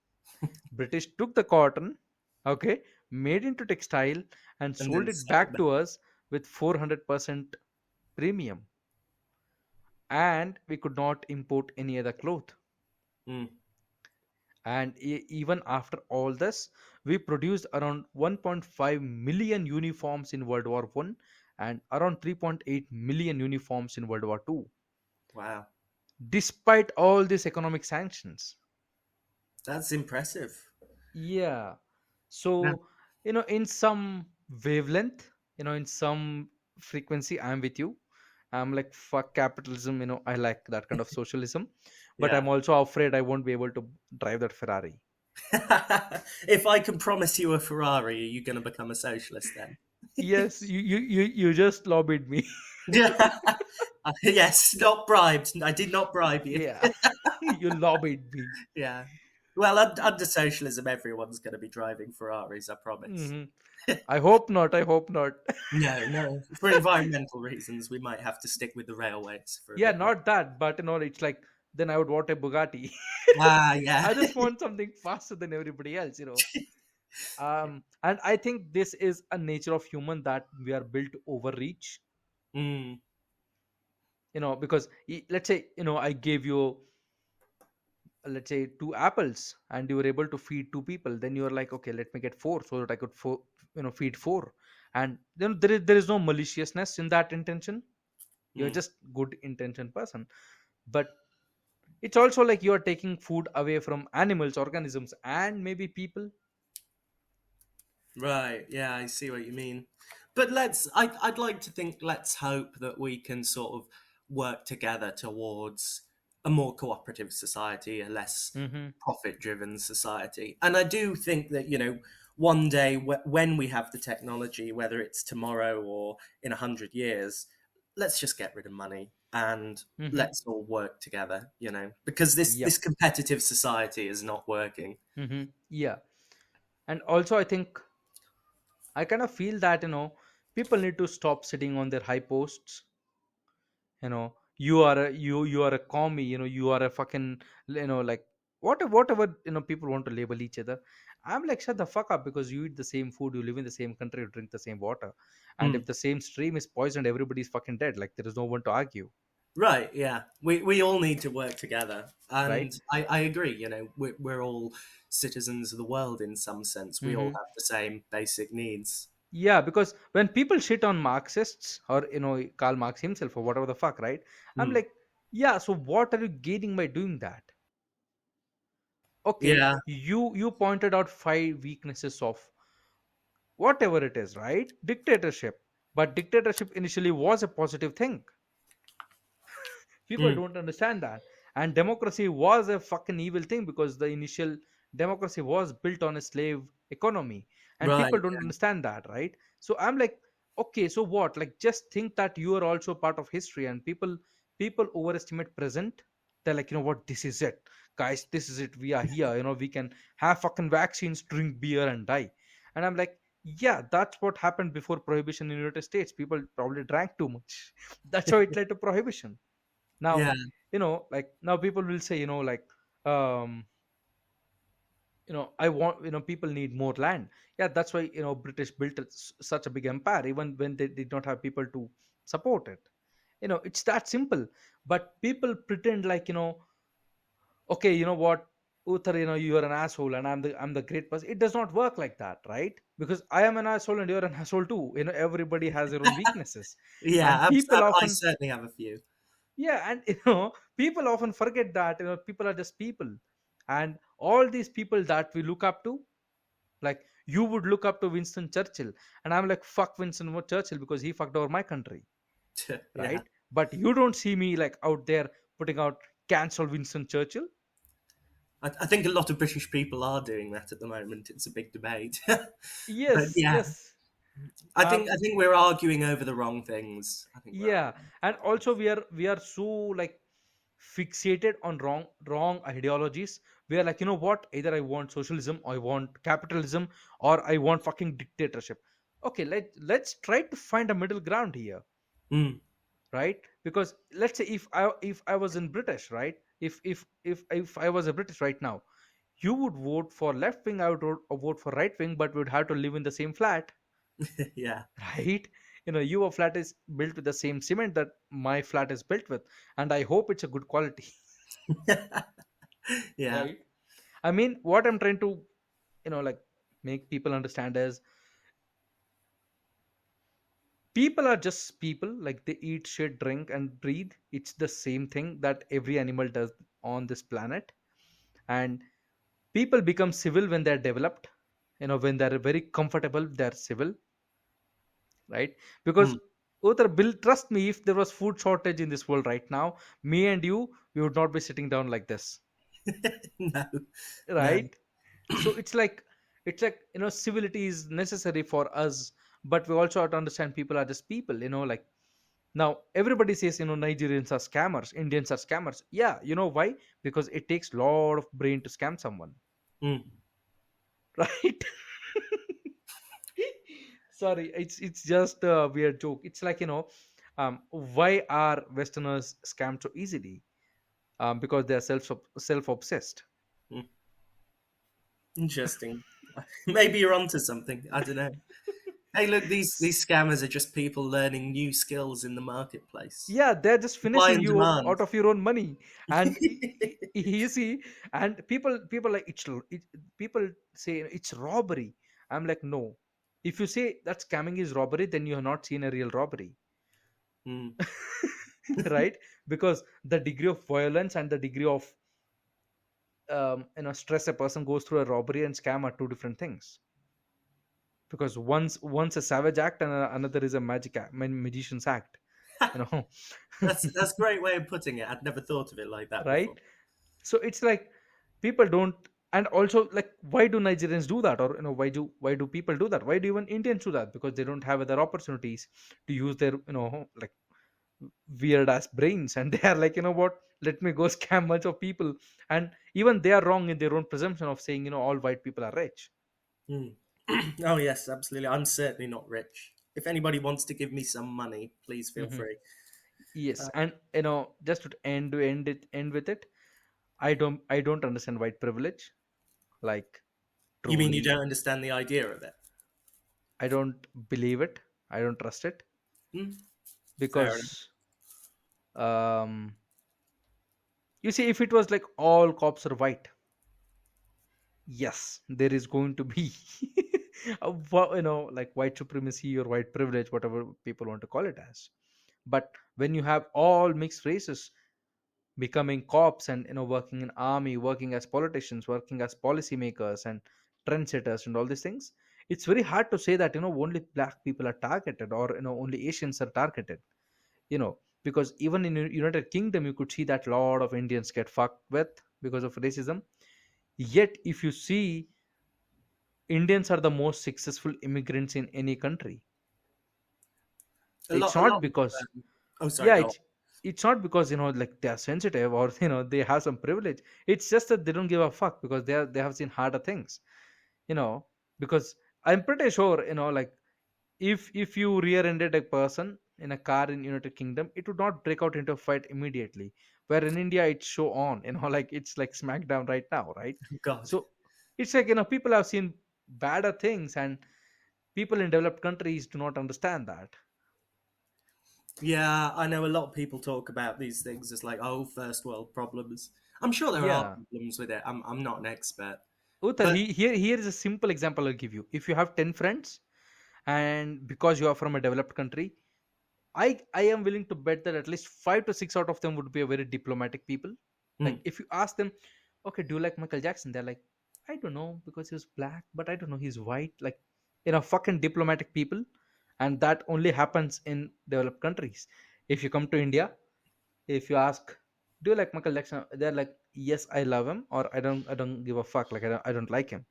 British took the cotton, okay, made into textile and And sold then it sell back that. to us with 400% premium, and we could not import any other cloth. Hmm. And even after all this, we produced around 1.5 million uniforms in World War One and around 3.8 million uniforms in World War Two, Wow. despite all these economic sanctions. That's impressive. Yeah. Yeah. So, in some wavelength, in some frequency, I'm with you. I'm like, fuck capitalism, I like that kind of socialism. But Yeah. I'm also afraid I won't be able to drive that Ferrari. If I can promise you a Ferrari, are you going to become a socialist then? Yes, you just lobbied me. Yeah. Yes, not bribed. I did not bribe you. Yeah, you lobbied me. Yeah. Well, under socialism, everyone's going to be driving Ferraris, I promise. Hmm. I hope not. I hope not. No, no. For environmental reasons, we might have to stick with the railways for a Yeah, bit longer. not that, but it's like then I would want a Bugatti. Ah, yeah. I just want something faster than everybody else. And I think this is a nature of human that we are built to overreach. Mm, Because let's say I gave you, let's say, two apples, and you were able to feed two people. Then you are like, okay, let me get four so that I could feed four. And then there is no maliciousness in that intention. You're mm. just good intention person. But it's also like you are taking food away from animals, organisms, and maybe people. Right. Yeah, I see what you mean. But I'd like to think, let's hope that we can sort of work together towards a more cooperative society, a less Mm-hmm. profit driven society. And I do think that, one day when we have the technology, whether it's tomorrow or in 100 years, let's just get rid of money and Mm-hmm. let's all work together, because this Yep. competitive society is not working. Mm-hmm. Yeah. And also, I think I kind of feel that people need to stop sitting on their high posts. You are a commie. You are a fucking, like, whatever people want to label each other. I'm like, shut the fuck up, because you eat the same food, you live in the same country, you drink the same water. And if Mm. the same stream is poisoned, everybody's fucking dead. Like, there is no one to argue. Right, yeah. We all need to work together. And Right. I agree, we're all citizens of the world in some sense. We all Mm-hmm. have the same basic needs. Yeah, because when people shit on Marxists, or Karl Marx himself, or whatever the fuck, right? I'm Mm. like, yeah, so what are you gaining by doing that? Okay, Yeah, you pointed out five weaknesses of whatever it is, right? Dictatorship. But dictatorship initially was a positive thing. People mm. don't understand that. And democracy was a fucking evil thing, because the initial democracy was built on a slave economy. And Right, people don't understand that, right? So I'm like, okay, so what? Like, just think that you are also part of history. And people overestimate present. They're like, what, this is it, guys, this is it, we are here, we can have fucking vaccines, drink beer, and die. And I'm like, yeah, that's what happened before prohibition in United States. People probably drank too much. That's how it led to prohibition. Now, yeah. like, now people will say, like, um I want, people need more land. Yeah, that's why British built such a big empire, even when they did not have people to support it. It's that simple. But people pretend like, okay, you know what, Uther, you are an asshole, and I'm the great person. It does not work like that, right? Because I am an asshole and you're an asshole too. Everybody has their own weaknesses. And Yeah, people I often, certainly have a few. yeah, and people often forget that people are just people. And all these people that we look up to, like, you would look up to Winston Churchill, and I'm like, fuck Winston Churchill, because he fucked over my country, Yeah. right? But you don't see me like out there putting out cancel Winston Churchill. I think a lot of British people are doing that at the moment. It's a big debate. But Yes, yeah, yes. I think we're arguing over the wrong things. I think we're Yeah, and also we are so, like, fixated on wrong ideologies. We are like, you know what, either I want socialism, or I want capitalism, or I want fucking dictatorship. Okay, let's try to find a middle ground here, mm. right? Because let's say if I was in British, right? If I was a British right now, you would vote for left wing, I would vote for right wing, but we would have to live in the same flat. Yeah. Right? Your flat is built with the same cement that my flat is built with, and I hope it's a good quality. Yeah. Right? I mean, what I'm trying to like make people understand is, people are just people. Like, they eat, shit, drink, and breathe. It's the same thing that every animal does on this planet. And people become civil when they're developed. When they're very comfortable, they're civil, right? Because Mm. Uther, Bill, trust me, if there was food shortage in this world right now, me and you, we would not be sitting down like this, No, no. right? So it's like civility is necessary for us, but we also have to understand people are just people. Like, Now everybody says, Nigerians are scammers, Indians are scammers. Yeah, you know why? Because it takes lot of brain to scam someone. Mm. Right? Sorry, it's just a weird joke. It's like, why are Westerners scammed so easily? Because they're self obsessed. Mm. Interesting. Maybe you're onto something. I don't know. Hey, look, these scammers are just people learning new skills in the marketplace. Yeah, they're just Supply finishing and you demand. out of your own money. And you see, and people like people say it's robbery. I'm like, no. If you say that scamming is robbery, then you have not seen a real robbery. Mm. Right? Because the degree of violence and the degree of stress a person goes through a robbery and scam are two different things. Because one's a savage act and another is a magician's act. you know That's a great way of putting it. I'd never thought of it like that before. right? So it's like people don't. And also, like, why do Nigerians do that? Or why do people do that? Why do even Indians do that? Because they don't have other opportunities to use their like weird ass brains, and they are like, what, let me go scam bunch of people. And even they are wrong in their own presumption of saying, all white people are rich. Mm. Oh yes, absolutely. I'm certainly not rich. If anybody wants to give me some money, please feel Hmm. free. Yes, Uh, and just to end with it, I don't understand white privilege, like, you mean you truly. don't understand the idea of it? I don't believe it. I don't trust it. Hmm. Fair enough. Because um you see, if it was like all cops are white, yes, there is going to be like white supremacy or white privilege, whatever people want to call it as. But when you have all mixed races becoming cops, and working in army, working as politicians, working as policymakers and trendsetters and all these things, it's very hard to say that only black people are targeted, or only Asians are targeted. Because even in United Kingdom, you could see that a lot of Indians get fucked with because of racism. Yet if you see, Indians are the most successful immigrants in any country. It's A lot not of. because, Oh, sorry. yeah, Go on. it's not because like they are sensitive, or they have some privilege. It's just that they don't give a fuck because they have seen harder things. you know because I'm pretty sure, like, if you rear-ended a person in a car in United Kingdom, it would not break out into a fight immediately. Where in India, it's show on, like it's like Smackdown right now, right? God. So it's like, people have seen badder things, and people in developed countries do not understand that. Yeah, I know a lot of people talk about these things as like, oh, first world problems. I'm sure there are Yeah. problems with it. I'm not an expert, Uther, but here is a simple example I'll give you. If you have 10 friends, and because you are from a developed country, I am willing to bet that at least 5 to 6 out of them would be a very diplomatic people. Like, hmm, if you ask them, okay, do you like Michael Jackson? They're like, I don't know, because he was black, but I don't know, he's white. Like, fucking diplomatic people. And that only happens in developed countries. If you come to India, if you ask, do you like Michael Jackson? They're like, yes, I love him, or I don't give a fuck. Like, I don't like him.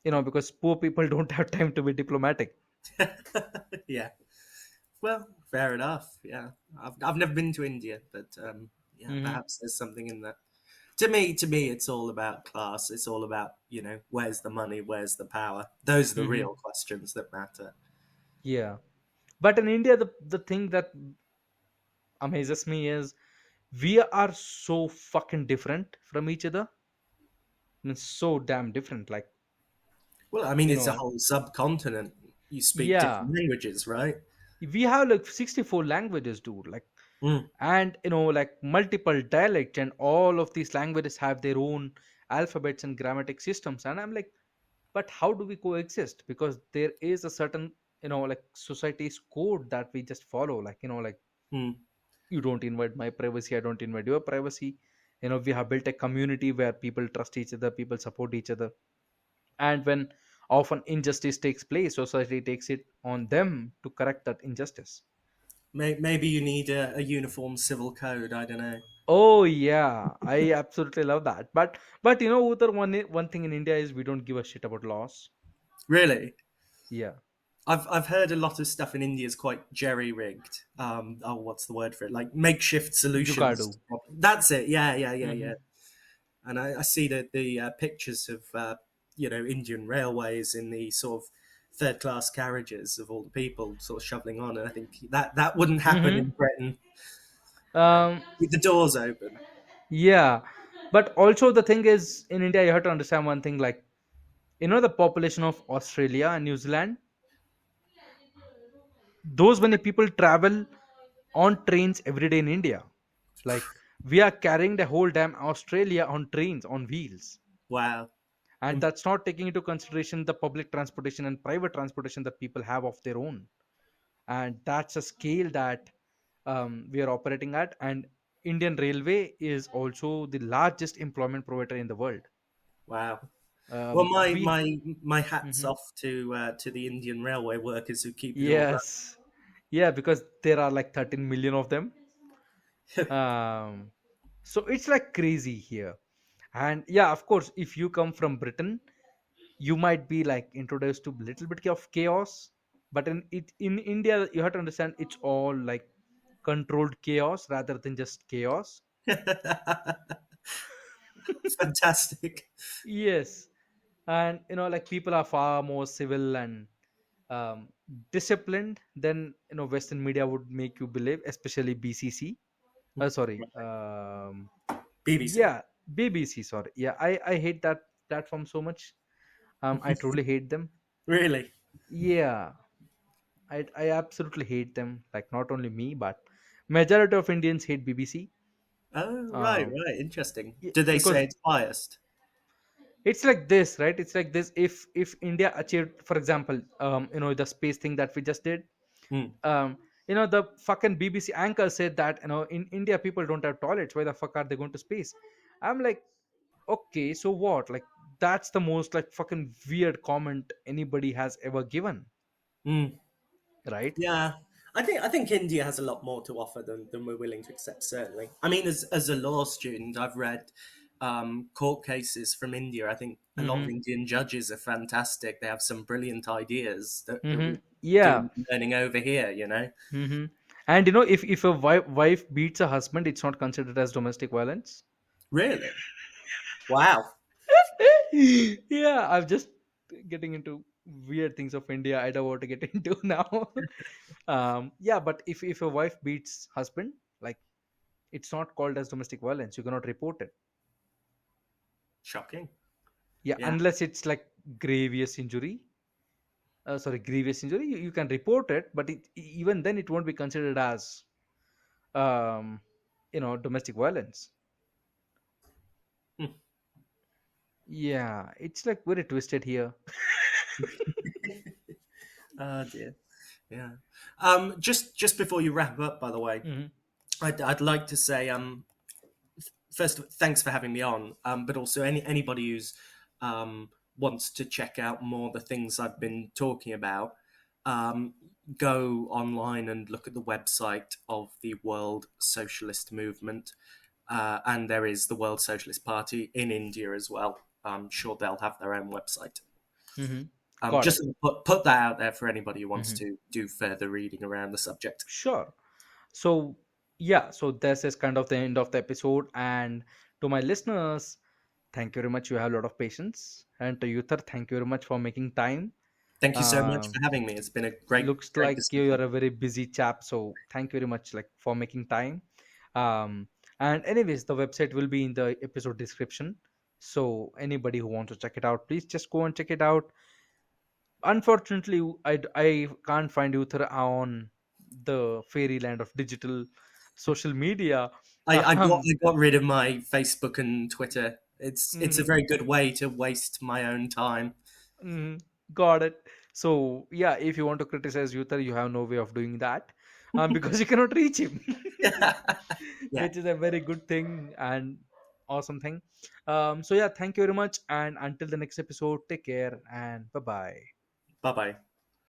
Because poor people don't have time to be diplomatic. yeah. Well, fair enough. Yeah, I've never been to India, but yeah, Hmm. perhaps there's something in that. To me, it's all about class. It's all about where's the money, where's the power. Those are the Hmm. real questions that matter. Yeah. But in India, the thing that amazes me is we are so fucking different from each other. I mean, so damn different. Like, Well, I mean, you it's a know, whole subcontinent. You speak yeah, different languages, right? we have like 64 languages, dude. Like, Mm. and like multiple dialects, and all of these languages have their own alphabets and grammatic systems. And I'm like, but how do we coexist? Because there is a certain, like, society's code that we just follow. Like, Mm. you don't invite my privacy, I don't invite your privacy. We have built a community where people trust each other, people support each other. And when often injustice takes place, society takes it on them to correct that injustice. Maybe you need a uniform civil code. I don't know. Oh yeah, I absolutely love that. But Uther, one thing in India is we don't give a shit about laws. Really, Yeah. I've heard a lot of stuff in India is quite jerry rigged. Oh, what's the word for it? Like makeshift Jugadu. solutions. That's it. Yeah, yeah, yeah, Hmm. yeah. And I see the pictures of Indian railways in the sort of third class carriages of all the people sort of shoveling on, and I think that wouldn't happen Hmm. in Britain Um, with the doors open. yeah, but also the thing is, in India, you have to understand one thing. Like, the population of Australia and New Zealand, those many people travel on trains every day in India. Like, we are carrying the whole damn Australia on trains on wheels, Wow. and Mm, that's not taking into consideration the public transportation and private transportation that people have of their own. And that's a scale that we are operating at. And Indian Railway is also the largest employment provider in the world. wow. Well, my We my my hats Mhm. off to the Indian railway workers who keep it all Yes, yeah, because there are like 13 million of them. running. um so it's like crazy here. And yeah, of course, if you come from Britain, you might be like introduced to little bit of chaos. But in India, you have to understand, it's all like controlled chaos rather than just chaos. Fantastic. Yes. And like people are far more civil and um, disciplined than Western media would make you believe, especially BCC. Sorry. BBC. Yeah, BBC. Sorry. Yeah, I hate that platform so much. I truly hate them. Really? Yeah, I absolutely hate them. Like, not only me, but majority of Indians hate BBC. Oh, right, Um, right. Interesting. yeah, Do they say because it's biased? it's like this, right? It's like this. If India achieved, for example, the space thing that we just did, Mm, um the fucking BBC anchor said that in India people don't have toilets. Why the fuck are they going to space? I'm like, okay, so what? Like, that's the most like fucking weird comment anybody has ever given, mm. right? Yeah, I think India has a lot more to offer than we're willing to accept. Certainly, I mean, as a law student, I've read court cases from India. I think a lot of Mm-hmm. Indian judges are fantastic. They have some brilliant ideas that Mm-hmm. we Yeah. do learning over here. You know, Mm-hmm. And if a wife beats a husband, it's not considered as domestic violence. really? Wow. Yeah, I'm just getting into weird things of India I don't want to get into now. Yeah, but if a wife beats husband, like, it's not called as domestic violence. You cannot report it. Shocking. Yeah, Yeah. unless it's like grievous injury. Grievous injury. You can report it, but even then, it won't be considered as um, domestic violence. Hmm. Yeah, it's like very twisted here. Oh dear. Yeah. Just before you wrap up, by the way, Hmm. I'd like to say first, thanks for having me on. But also, anybody who's wants to check out more the things I've been talking about, um, go online and look at the website of the World Socialist Movement, and there is the World Socialist Party in India as well. I'm sure they'll have their own website. Hmm. Got Just it. put that out there for anybody who wants Hmm. to do further reading around the subject. Sure. So, yeah, so this is kind of the end of the episode. And to my listeners, thank you very much. You have a lot of patience. And to Uther, thank you very much for making time. Thank you so much Um, for having me. It's been a Looks great like you discussion. are a very busy chap. So, thank you very much, like, for making time. Um, and anyways, the website will be in the episode description. So, anybody who wants to check it out, please just go and check it out. Unfortunately, I can't find Uther on the fairyland of digital social media. I got rid of my Facebook and Twitter. It's a Mhm, very good way to waste my own time. mhm, got it. So yeah, if you want to criticize Uther, you have no way of doing that, because you cannot reach him, Yeah. which is a very good thing and awesome thing. So yeah, thank you very much, and until the next episode, take care and bye bye. Bye bye.